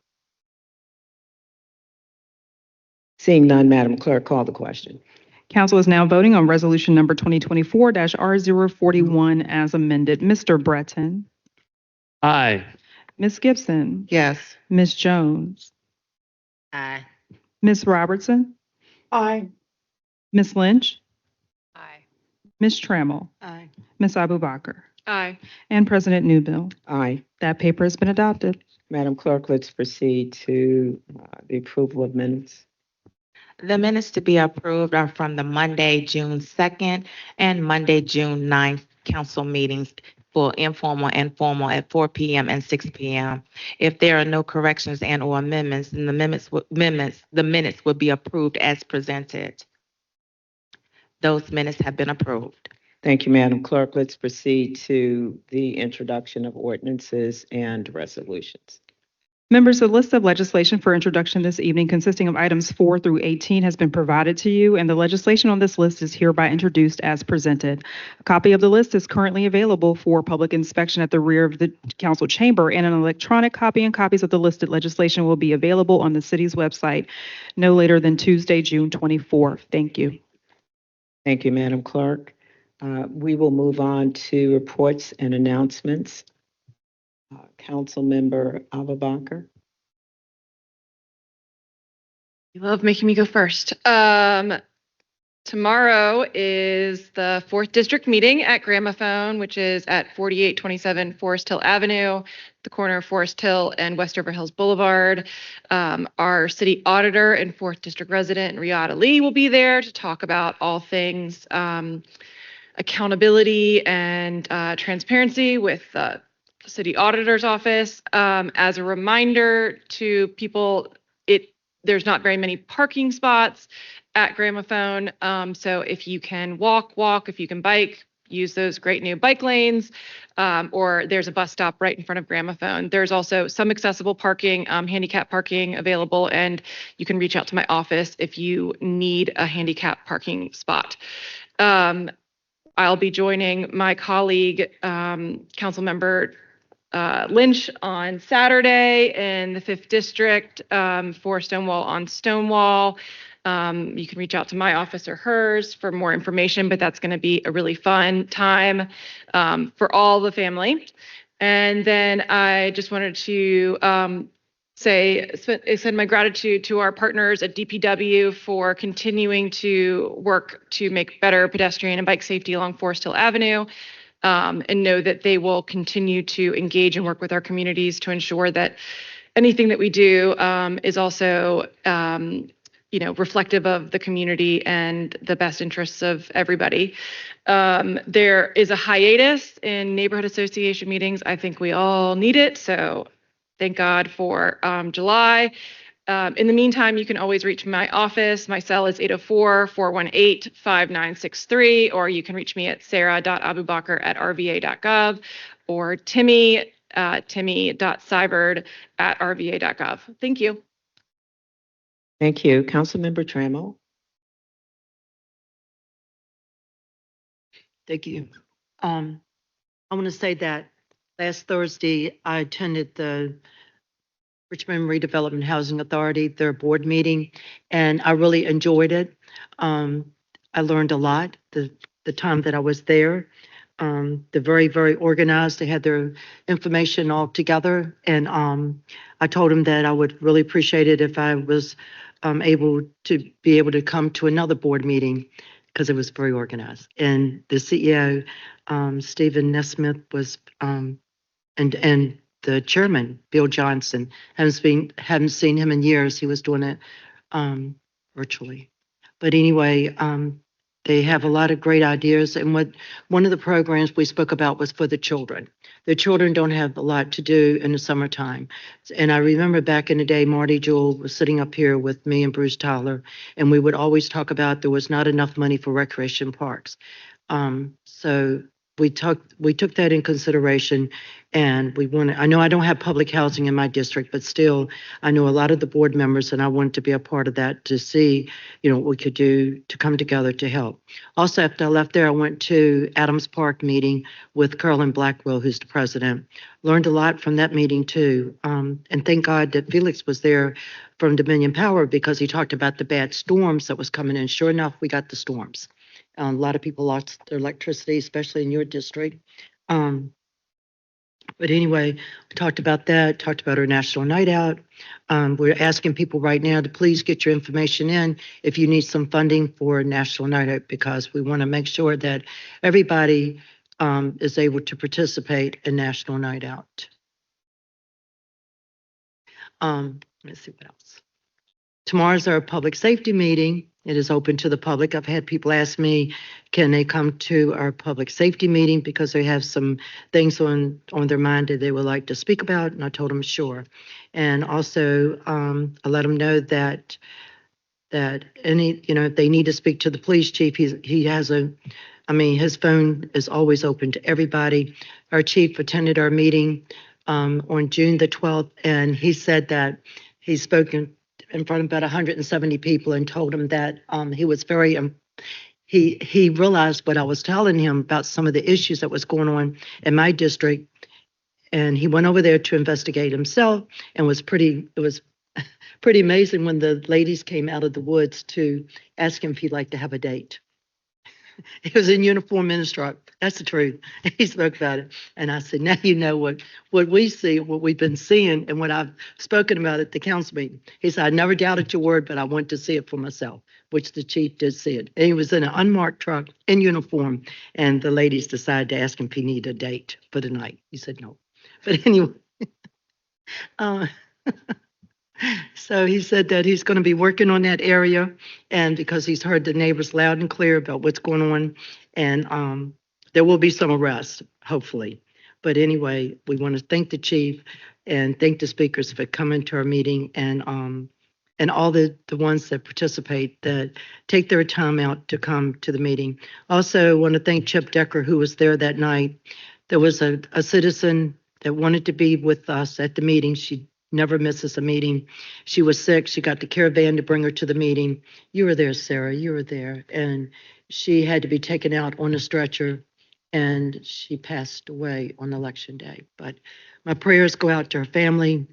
Seeing none, Madam Clerk, call the question. Council is now voting on Resolution Number 2024-R041 as amended. Mr. Breton, Aye. Ms. Gibson, Yes. Ms. Jones, Aye. Ms. Robertson, Aye. Ms. Lynch, Aye. Ms. Trammell, Aye. Ms. Abubakar, Aye. and President Newbill. Aye. That paper has been adopted. Madam Clerk, let's proceed to the approval of minutes. The minutes to be approved are from the Monday, June 2nd, and Monday, June 9th council meetings for informal and formal at 4 p.m. and 6 p.m. If there are no corrections and/or amendments, then the minutes will be approved as presented. Those minutes have been approved. Thank you, Madam Clerk. Let's proceed to the introduction of ordinances and resolutions. Members, a list of legislation for introduction this evening consisting of items 4 through 18 has been provided to you, and the legislation on this list is hereby introduced as presented. A copy of the list is currently available for public inspection at the rear of the council chamber, and an electronic copy and copies of the listed legislation will be available on the city's website no later than Tuesday, June 24th. Thank you. Thank you, Madam Clerk. We will move on to reports and announcements. Councilmember Abubakar. You love making me go first. Tomorrow is the 4th District meeting at Gramophone, which is at 4827 Forest Hill Avenue, the corner of Forest Hill and Westover Hills Boulevard. Our city auditor and 4th District resident, Riyad Ali, will be there to talk about all things accountability and transparency with the city auditor's office. As a reminder to people, there's not very many parking spots at Gramophone. So if you can walk, if you can bike, use those great new bike lanes, or there's a bus stop right in front of Gramophone. There's also some accessible parking, handicap parking available, and you can reach out to my office if you need a handicap parking spot. I'll be joining my colleague, Councilmember Lynch, on Saturday in the 5th District for Stonewall on Stonewall. You can reach out to my office or hers for more information, but that's going to be a really fun time for all the family. And then I just wanted to send my gratitude to our partners at DPW for continuing to work to make better pedestrian and bike safety along Forest Hill Avenue. And know that they will continue to engage and work with our communities to ensure that anything that we do is also, reflective of the community and the best interests of everybody. There is a hiatus in neighborhood association meetings. I think we all need it. So thank God for July. In the meantime, you can always reach my office. My cell is 804-418-5963, or you can reach me at sarah.abubakar@rva.gov or timmy.seibert@rva.gov. Thank you. Thank you. Councilmember Trammell. Thank you. I want to say that last Thursday, I attended the Richmond Redevelopment Housing Authority, their board meeting, and I really enjoyed it. I learned a lot the time that I was there. They're very, very organized. They had their information all together, and I told them that I would really appreciate it if I was able to come to another board meeting because it was very organized. And the CEO, Stephen Nesmith, was and the chairman, Bill Johnson. Haven't seen him in years. He was doing it virtually. But anyway, they have a lot of great ideas. And one of the programs we spoke about was for the children. The children don't have a lot to do in the summertime. And I remember back in the day, Marty Jewell was sitting up here with me and Bruce Tyler, and we would always talk about there was not enough money for recreation parks. So we took that in consideration, and I know I don't have public housing in my district, but still, I know a lot of the board members, and I wanted to be a part of that to see, what we could do to come together to help. Also, after I left there, I went to Adams Park meeting with Carolyn Blackwell, who's the president. Learned a lot from that meeting too, and thank God that Felix was there from Dominion Power because he talked about the bad storms that was coming in. Sure enough, we got the storms. A lot of people lost their electricity, especially in your district. But anyway, we talked about that, talked about our National Night Out. We're asking people right now to please get your information in if you need some funding for National Night Out, because we want to make sure that everybody is able to participate in National Night Out. Let's see what else. Tomorrow's our public safety meeting. It is open to the public. I've had people ask me, can they come to our public safety meeting because they have some things on their mind that they would like to speak about? And I told them, sure. And also, I let them know that any, if they need to speak to the police chief, he has his phone is always open to everybody. Our chief attended our meeting on June the 12th, and he said that he's spoken in front of about 170 people and told them that he was very, he realized what I was telling him about some of the issues that was going on in my district. And he went over there to investigate himself, and it was pretty amazing when the ladies came out of the woods to ask him if he'd like to have a date. He was in uniform in his truck. That's the truth. He spoke about it. And I said, now you know what we see, what we've been seeing, and what I've spoken about at the council meeting. He said, I never doubted your word, but I want to see it for myself, which the chief did see it. And he was in an unmarked truck in uniform, and the ladies decided to ask him if he needed a date for the night. He said no. But anyway, so he said that he's going to be working on that area, and because he's heard the neighbors loud and clear about what's going on, and there will be some arrests, hopefully. But anyway, we want to thank the chief and thank the speakers for coming to our meeting, and all the ones that participate, that take their time out to come to the meeting. Also, want to thank Chip Decker, who was there that night. There was a citizen that wanted to be with us at the meeting. She never misses a meeting. She was sick. She got the caravan to bring her to the meeting. You were there, Sarah. You were there. And she had to be taken out on a stretcher, and she passed away on election day. But my prayers go out to her family,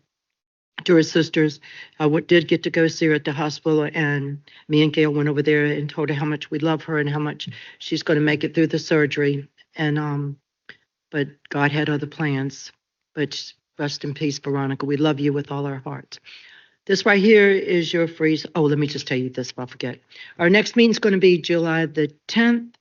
to her sisters. I did get to go see her at the hospital, and me and Gail went over there and told her how much we love her and how much she's going to make it through the surgery. And but God had other plans. But rest in peace, Veronica. We love you with all our hearts. This right here is your freeze. Oh, let me just tell you this if I forget. Our next meeting is going to be July the 10th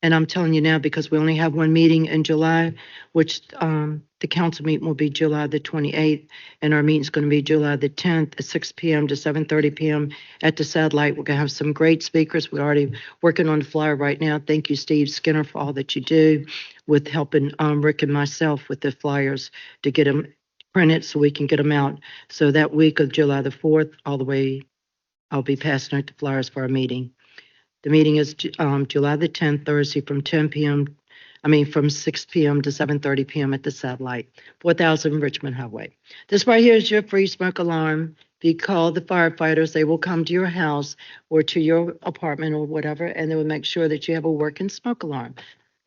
And I'm telling you now because we only have one meeting in July, which the council meeting will be July the 28th, and our meeting's going to be July the 10th at 6 p.m. to 7:30 p.m. at the satellite. We're going to have some great speakers. We're already working on the flyer right now. Thank you, Steve Skinner, for all that you do with helping Rick and myself with the flyers to get them printed so we can get them out. So that week of July the 4th, all the way, I'll be passing out the flyers for our meeting. The meeting is July the 10th, Thursday, from 10 p.m. From 6 p.m. to 7:30 p.m. at the satellite, 4000 Richmond Highway. This right here is your free smoke alarm. If you call the firefighters, they will come to your house or to your apartment or whatever, and they will make sure that you have a working smoke alarm.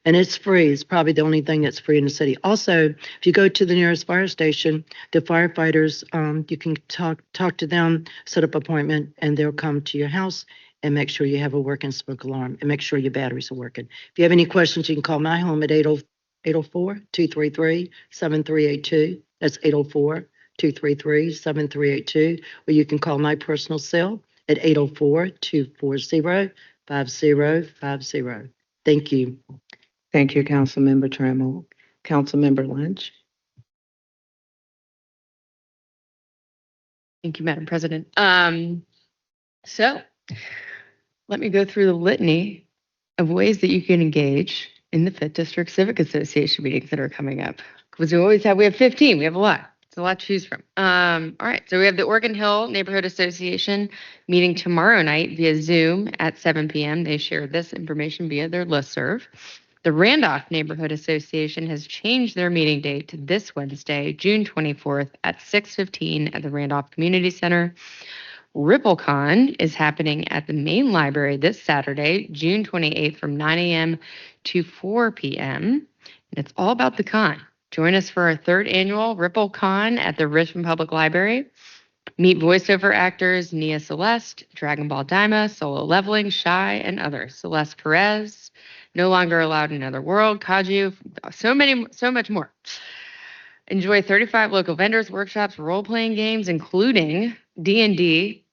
And it's free. It's probably the only thing that's free in the city. Also, if you go to the nearest fire station, the firefighters, you can talk to them, set up an appointment, and they'll come to your house and make sure you have a working smoke alarm and make sure your batteries are working. If you have any questions, you can call my home at 804-233-7382. That's 804-233-7382. Or you can call my personal cell at 804-240-5050. Thank you. Thank you, Councilmember Trammell. Councilmember Lynch. Thank you, Madam President. So let me go through the litany of ways that you can engage in the 5th District Civic Association meetings that are coming up. Because we have 15. We have a lot. It's a lot to choose from. All right. So we have the Oregon Hill Neighborhood Association meeting tomorrow night via Zoom at 7 p.m. They shared this information via their listserv. The Randolph Neighborhood Association has changed their meeting date to this Wednesday, June 24th at 6:15 at the Randolph Community Center. RippleCon is happening at the main library this Saturday, June 28th from 9 a.m. to 4 p.m. And it's all about the con. Join us for our 3rd annual RippleCon at the Richmond Public Library. Meet voiceover actors Nia Celeste, Dragon Ball Daima, Solo Leveling, Shy, and others. Celeste Perez, No Longer Allowed in Another World, Kaju, so much more. Enjoy 35 local vendors, workshops, role-playing games, including D&D.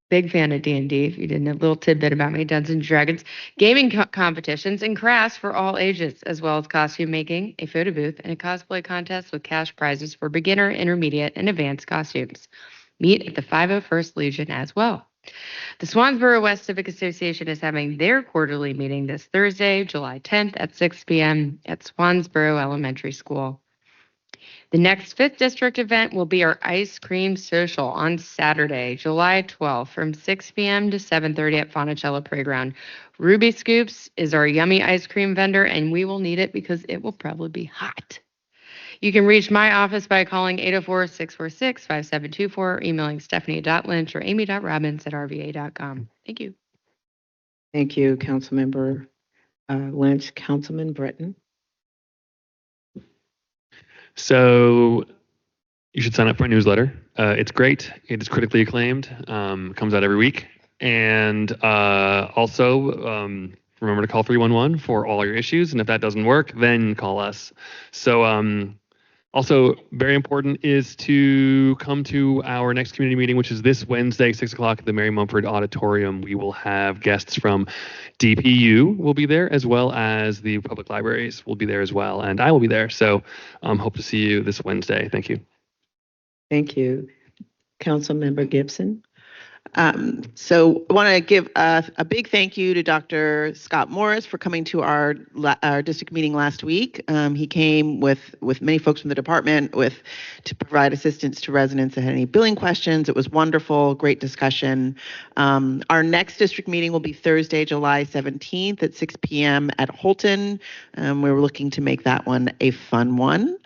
Big fan of D&D, if you didn't know, a little tidbit about me, Dungeons & Dragons, gaming competitions, and crafts for all ages, as well as costume making, a photo booth, and a cosplay contest with cash prizes for beginner, intermediate, and advanced costumes. Meet at the 501st Legion as well. The Swansboro West Civic Association is having their quarterly meeting this Thursday, July 10th at 6 p.m. at Swansboro Elementary School. The next 5th District event will be our Ice Cream Social on Saturday, July 12th from 6 p.m. to 7:30 at Fonticello Playground. Ruby Scoops is our yummy ice cream vendor, and we will need it because it will probably be hot. You can reach my office by calling 804-646-5724 or emailing stephanie.lynch or amy.robbins@rva.com. Thank you. Thank you, Councilmember Lynch. Councilman Britton. So you should sign up for a newsletter. It's great. It is critically acclaimed. Comes out every week. And also remember to call 311 for all your issues. And if that doesn't work, then call us. So also very important is to come to our next community meeting, which is this Wednesday, 6 o'clock at the Mary Mumford Auditorium. We will have guests from DPU will be there, as well as the public libraries will be there as well. And I will be there. So hope to see you this Wednesday. Thank you. Thank you. Councilmember Gibson. So I want to give a big thank you to Dr. Scott Morris for coming to our district meeting last week. He came with many folks from the department to provide assistance to residents that had any billing questions. It was wonderful, great discussion. Our next district meeting will be Thursday, July 17th at 6 p.m. at Holton. We're looking to make that one a fun one.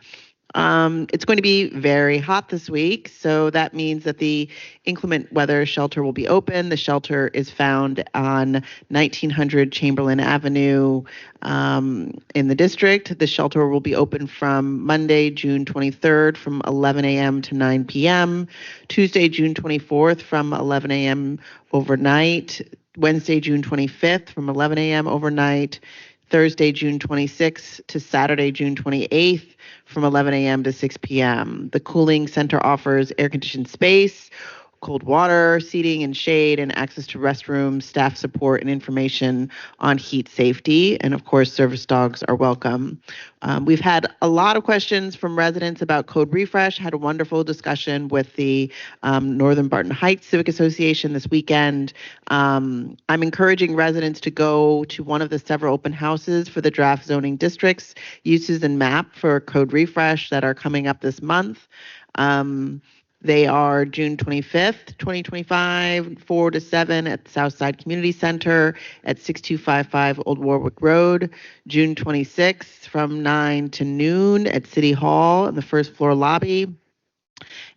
It's going to be very hot this week, so that means that the inclement weather shelter will be open. The shelter is found on 1900 Chamberlain Avenue in the district. The shelter will be open from Monday, June 23rd from 11 a.m. to 9 p.m., Tuesday, June 24th from 11 a.m. overnight, Wednesday, June 25th from 11 a.m. overnight, Thursday, June 26th to Saturday, June 28th from 11 a.m. to 6 p.m. The cooling center offers air-conditioned space cold water, seating and shade, and access to restrooms, staff support, and information on heat safety. And of course, service dogs are welcome. We've had a lot of questions from residents about code refresh. Had a wonderful discussion with the Northern Barton Heights Civic Association this weekend. I'm encouraging residents to go to one of the several open houses for the draft zoning districts, uses, and map for code refresh that are coming up this month. They are June 25th, 2025, 4 to 7 at the Southside Community Center at 6255 Old Warwick Road. June 26th from 9 to noon at City Hall in the first floor lobby.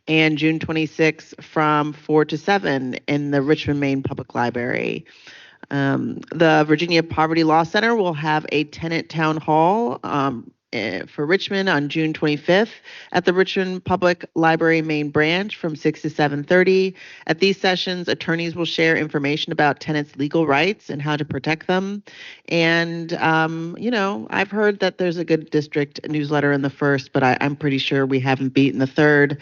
And June 26th from 4 to 7 in the Richmond, Maine Public Library. The Virginia Poverty Law Center will have a tenant town hall for Richmond on June 25th at the Richmond Public Library main branch from 6 to 7:30. At these sessions, attorneys will share information about tenants' legal rights and how to protect them. And, I've heard that there's a good district newsletter in the first, but I'm pretty sure we haven't beaten the third.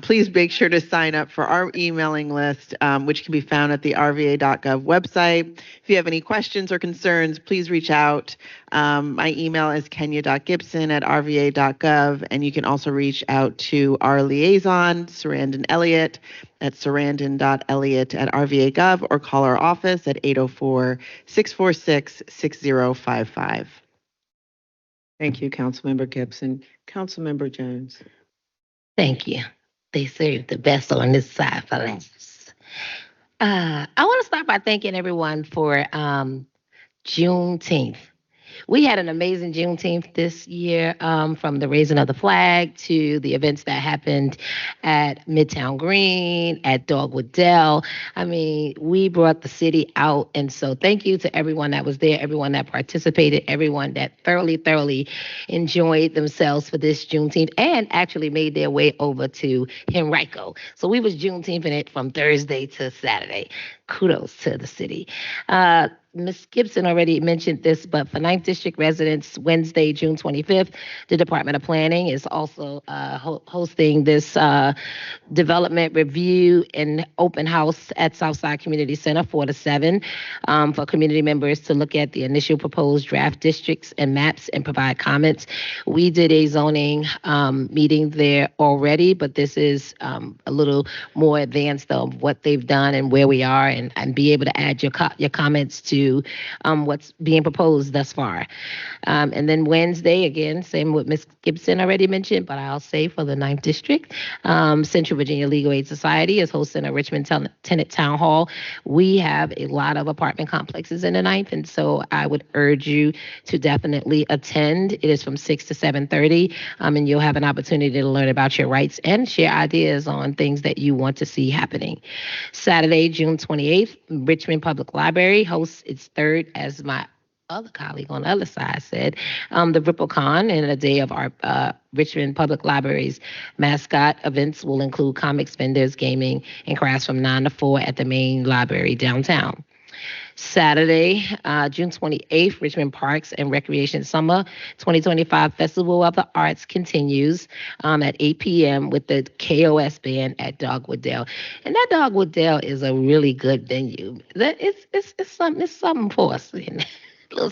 Please make sure to sign up for our emailing list, which can be found at the rva.gov website. If you have any questions or concerns, please reach out. My email is kenya.gibson@rva.gov, and you can also reach out to our liaison, Sarandon Elliott, at sarandon.elliott@rva.gov, or call our office at 804-646-6055. Thank you, Councilmember Gibson. Councilmember Jones. Thank you. They saved the best on this side for last. I want to start by thanking everyone for Juneteenth. We had an amazing Juneteenth this year, from the raising of the flag to the events that happened at Midtown Green, at Dogwood Dell. I mean, we brought the city out. And so thank you to everyone that was there, everyone that participated, everyone that thoroughly enjoyed themselves for this Juneteenth and actually made their way over to Henrico. So we was Juneteenth in it from Thursday to Saturday. Kudos to the city. Ms. Gibson already mentioned this, but for 9th District residents, Wednesday, June 25th, the Department of Planning is also hosting this development review and open house at Southside Community Center, 4 to 7, for community members to look at the initial proposed draft districts and maps and provide comments. We did a zoning meeting there already, but this is a little more advanced of what they've done and where we are, and be able to add your comments to what's being proposed thus far. And then Wednesday, again, same what Ms. Gibson already mentioned, but I'll say for the 9th District, Central Virginia Legal Aid Society is hosting a Richmond Tenant Town Hall. We have a lot of apartment complexes in the 9th, and so I would urge you to definitely attend. It is from 6 to 7:30, and you'll have an opportunity to learn about your rights and share ideas on things that you want to see happening. Saturday, June 28th, Richmond Public Library hosts its third, as my other colleague on the other side said, the RippleCon, and a day of our Richmond Public Library's mascot events will include comics, vendors, gaming, and crafts from 9 to 4 at the main library downtown. Saturday, June 28th, Richmond Parks and Recreation Summer 2025 Festival of the Arts continues at 8 p.m. with the KOS band at Dogwood Dell. And that Dogwood Dell is a really good venue. It's something for us. Little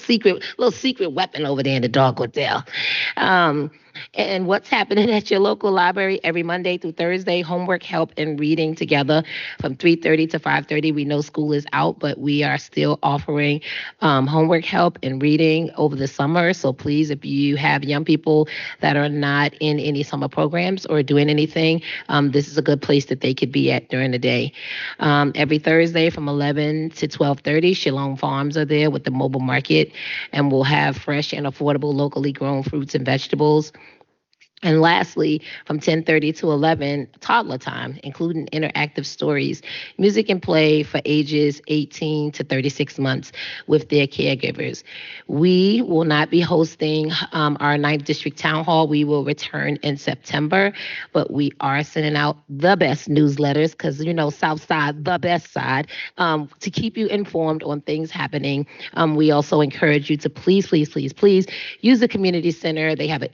secret weapon over there in the Dogwood Dell. And what's happening at your local library every Monday through Thursday, homework, help, and reading together from 3:30 to 5:30. We know school is out, but we are still offering homework help and reading over the summer. So please, if you have young people that are not in any summer programs or doing anything, this is a good place that they could be at during the day. Every Thursday from 11 to 12:30, Shalom Farms are there with the mobile market, and we'll have fresh and affordable locally grown fruits and vegetables. And lastly, from 10:30 to 11, toddler time, including interactive stories, music and play for ages 18 to 36 months with their caregivers. We will not be hosting our 9th District Town Hall. We will return in September, but we are sending out the best newsletters because, Southside, the best side, to keep you informed on things happening. We also encourage you to please use the community center. They have an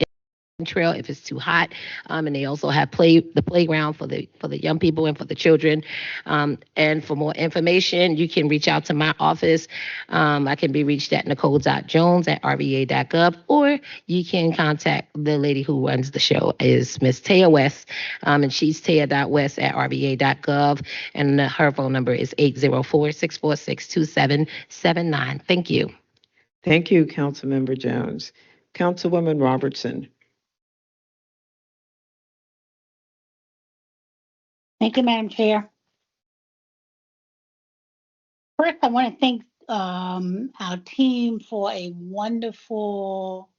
trail if it's too hot. And they also have the playground for the young people and for the children. And for more information, you can reach out to my office. I can be reached at nicole.jones@rva.gov, or you can contact the lady who runs the show, is Miss Taya West, and she's taya.west@rva.gov, and her phone number is 804-646-2779. Thank you. Thank you, Councilmember Jones. Councilwoman Robertson. Thank you, Madam Chair. First, I want to thank our team for a wonderful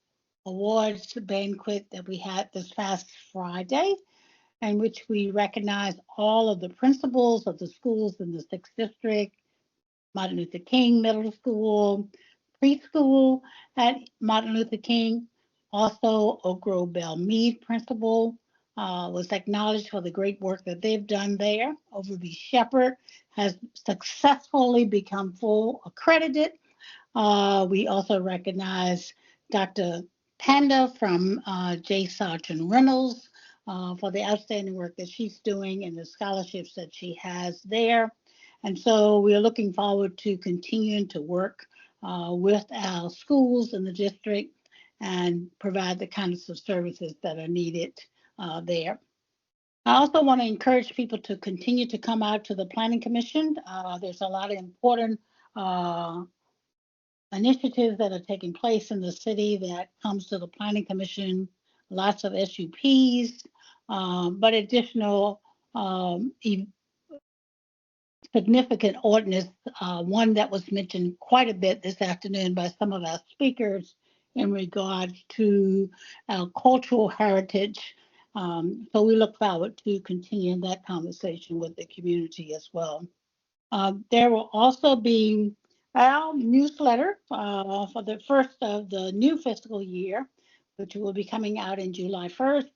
awards banquet that we had this past Friday, in which we recognized all of the principals of the schools in the 6th District, Martin Luther King Middle School, preschool at Martin Luther King. Also, Oak Grove Bell Mead principal was acknowledged for the great work that they've done there. Overby Shepherd has successfully become full accredited. We also recognize Dr. Panda from J. Sargent Reynolds for the outstanding work that she's doing and the scholarships that she has there. And so we're looking forward to continuing to work with our schools in the district and provide the kinds of services that are needed there. I also want to encourage people to continue to come out to the Planning Commission. There's a lot of important initiatives that are taking place in the city that comes to the Planning Commission, lots of SUPs, but additional significant ordinance, one that was mentioned quite a bit this afternoon by some of our speakers in regards to our cultural heritage. So we look forward to continuing that conversation with the community as well. There will also be our newsletter for the first of the new fiscal year, which will be coming out in July 1st.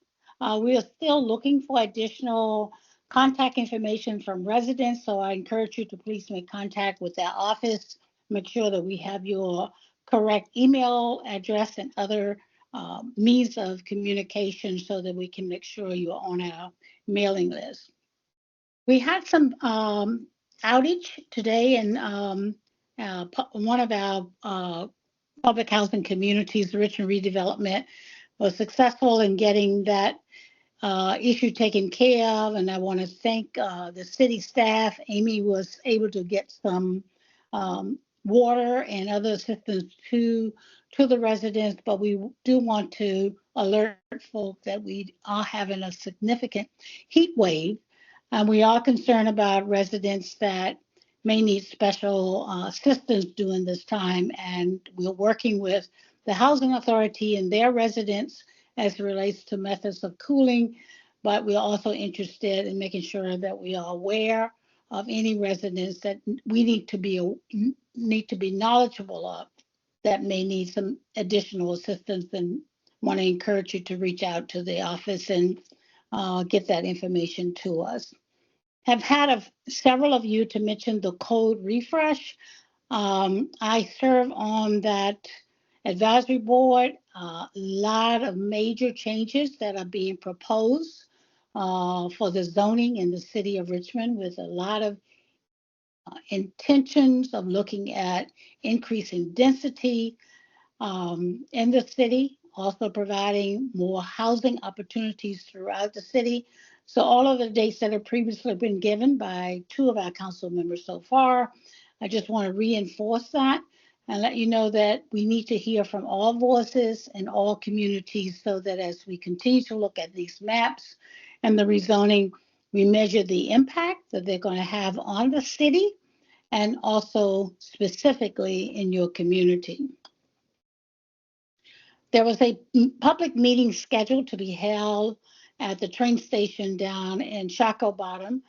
We are still looking for additional contact information from residents, so I encourage you to please make contact with our office. Make sure that we have your correct email address and other means of communication so that we can make sure you're on our mailing list. We had some outage today in one of our public housing communities. The Richmond redevelopment was successful in getting that issue taken care of, and I want to thank the city staff. Amy was able to get some water and other assistance to the residents, but we do want to alert folks that we are having a significant heat wave, and we are concerned about residents that may need special assistance during this time, and we're working with the Housing Authority and their residents as it relates to methods of cooling, but we're also interested in making sure that we are aware of any residents that we need to be knowledgeable of that may need some additional assistance, and want to encourage you to reach out to the office and get that information to us. Have had several of you to mention the code refresh. I serve on that advisory board. A lot of major changes that are being proposed for the zoning in the city of Richmond, with a lot of intentions of looking at increasing density in the city, also providing more housing opportunities throughout the city. So all of the dates that have previously been given by two of our council members so far, I just want to reinforce that and let you know that we need to hear from all voices and all communities, so that as we continue to look at these maps and the rezoning, we measure the impact that they're going to have on the city and also specifically in your community. There was a public meeting scheduled to be held at the train station down in Shockoe Bottom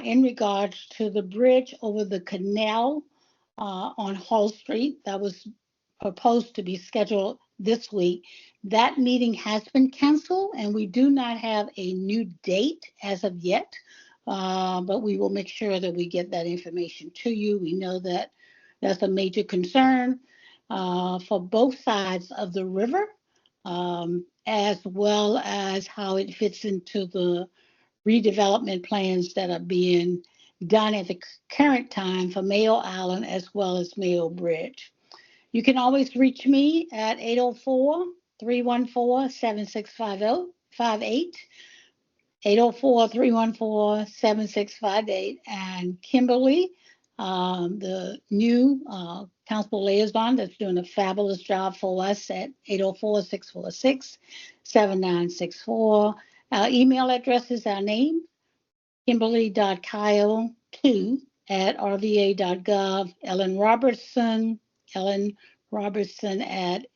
in regards to the bridge over the canal on Hall Street that was proposed to be scheduled this week. That meeting has been canceled, and we do not have a new date as of yet, but we will make sure that we get that information to you. We know that that's a major concern for both sides of the river. as well as how it fits into the redevelopment plans that are being done at the current time for Mayo Island as well as Mayo Bridge. You can always reach me at 804-314-7658, 804-314-7658. And Kimberly, the new council liaison that's doing a fabulous job for us at 804-646-7964. Our email address is our name, kimberly.kyle2@rva.gov, Ellen Robertson at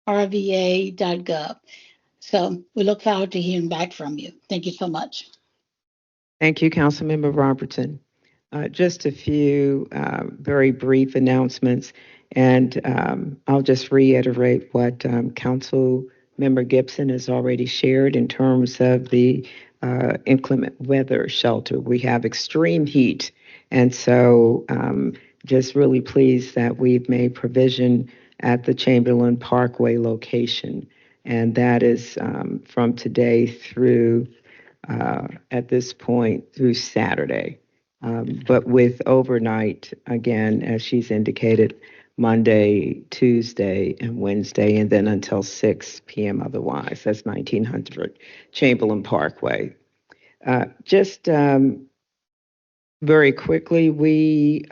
rva.gov. So we look forward to hearing back from you. Thank you so much. Thank you, Councilmember Robertson. Just a few very brief announcements, and I'll just reiterate what Councilmember Gibson has already shared in terms of the inclement weather shelter. We have extreme heat, and so just really pleased that we've made provision at the Chamberlain Parkway location, and that is from today through at this point through Saturday. But with overnight, again, as she's indicated, Monday, Tuesday, and Wednesday, and then until 6 p.m. otherwise. That's 1900 Chamberlain Parkway. Just very quickly, we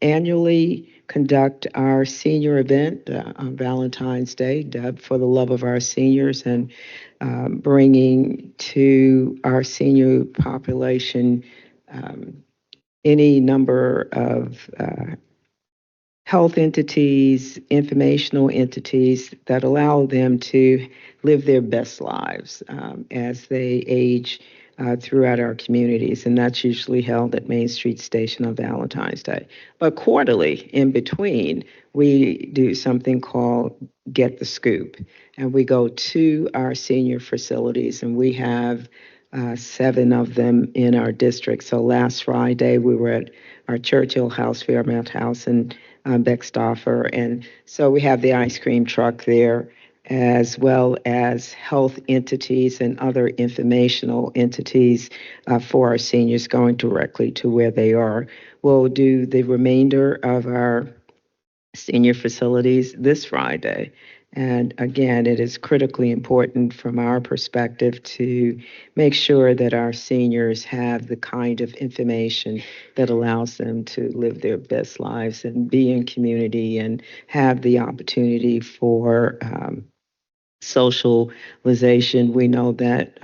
annually conduct our senior event on Valentine's Day, dubbed For the Love of Our Seniors, and bringing to our senior population any number of health entities, informational entities that allow them to live their best lives as they age throughout our communities. And that's usually held at Main Street Station on Valentine's Day. But quarterly, in between, we do something called Get the Scoop. And we go to our senior facilities, and we have 7 of them in our district. So last Friday, we were at our Churchill House, Fairmount House, and Beckstoffer. And so we have the ice cream truck there, as well as health entities and other informational entities for our seniors going directly to where they are. We'll do the remainder of our senior facilities this Friday. And again, it is critically important from our perspective to make sure that our seniors have the kind of information that allows them to live their best lives and be in community and have the opportunity for socialization. We know that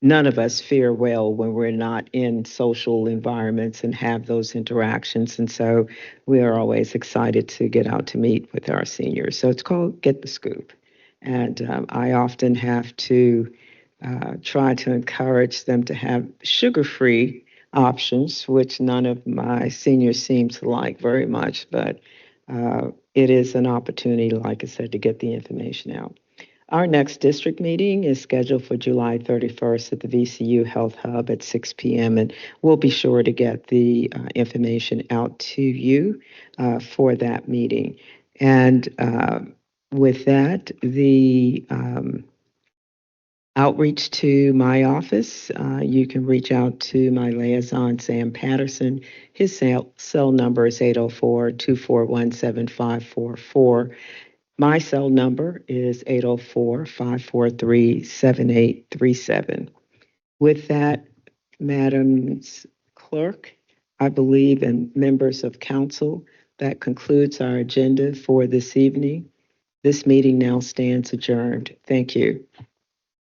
none of us fare well when we're not in social environments and have those interactions. And so we are always excited to get out to meet with our seniors. So it's called Get the Scoop. And I often have to try to encourage them to have sugar-free options, which none of my seniors seem to like very much. But it is an opportunity, like I said, to get the information out. Our next district meeting is scheduled for July 31st at the VCU Health Hub at 6 p.m. And we'll be sure to get the information out to you for that meeting. And with that, the outreach to my office, you can reach out to my liaison, Sam Patterson. His cell number is 804-241-7544. My cell number is 804-543-7837. With that, Madam Clerk, I believe, and members of council, that concludes our agenda for this evening. This meeting now stands adjourned. Thank you.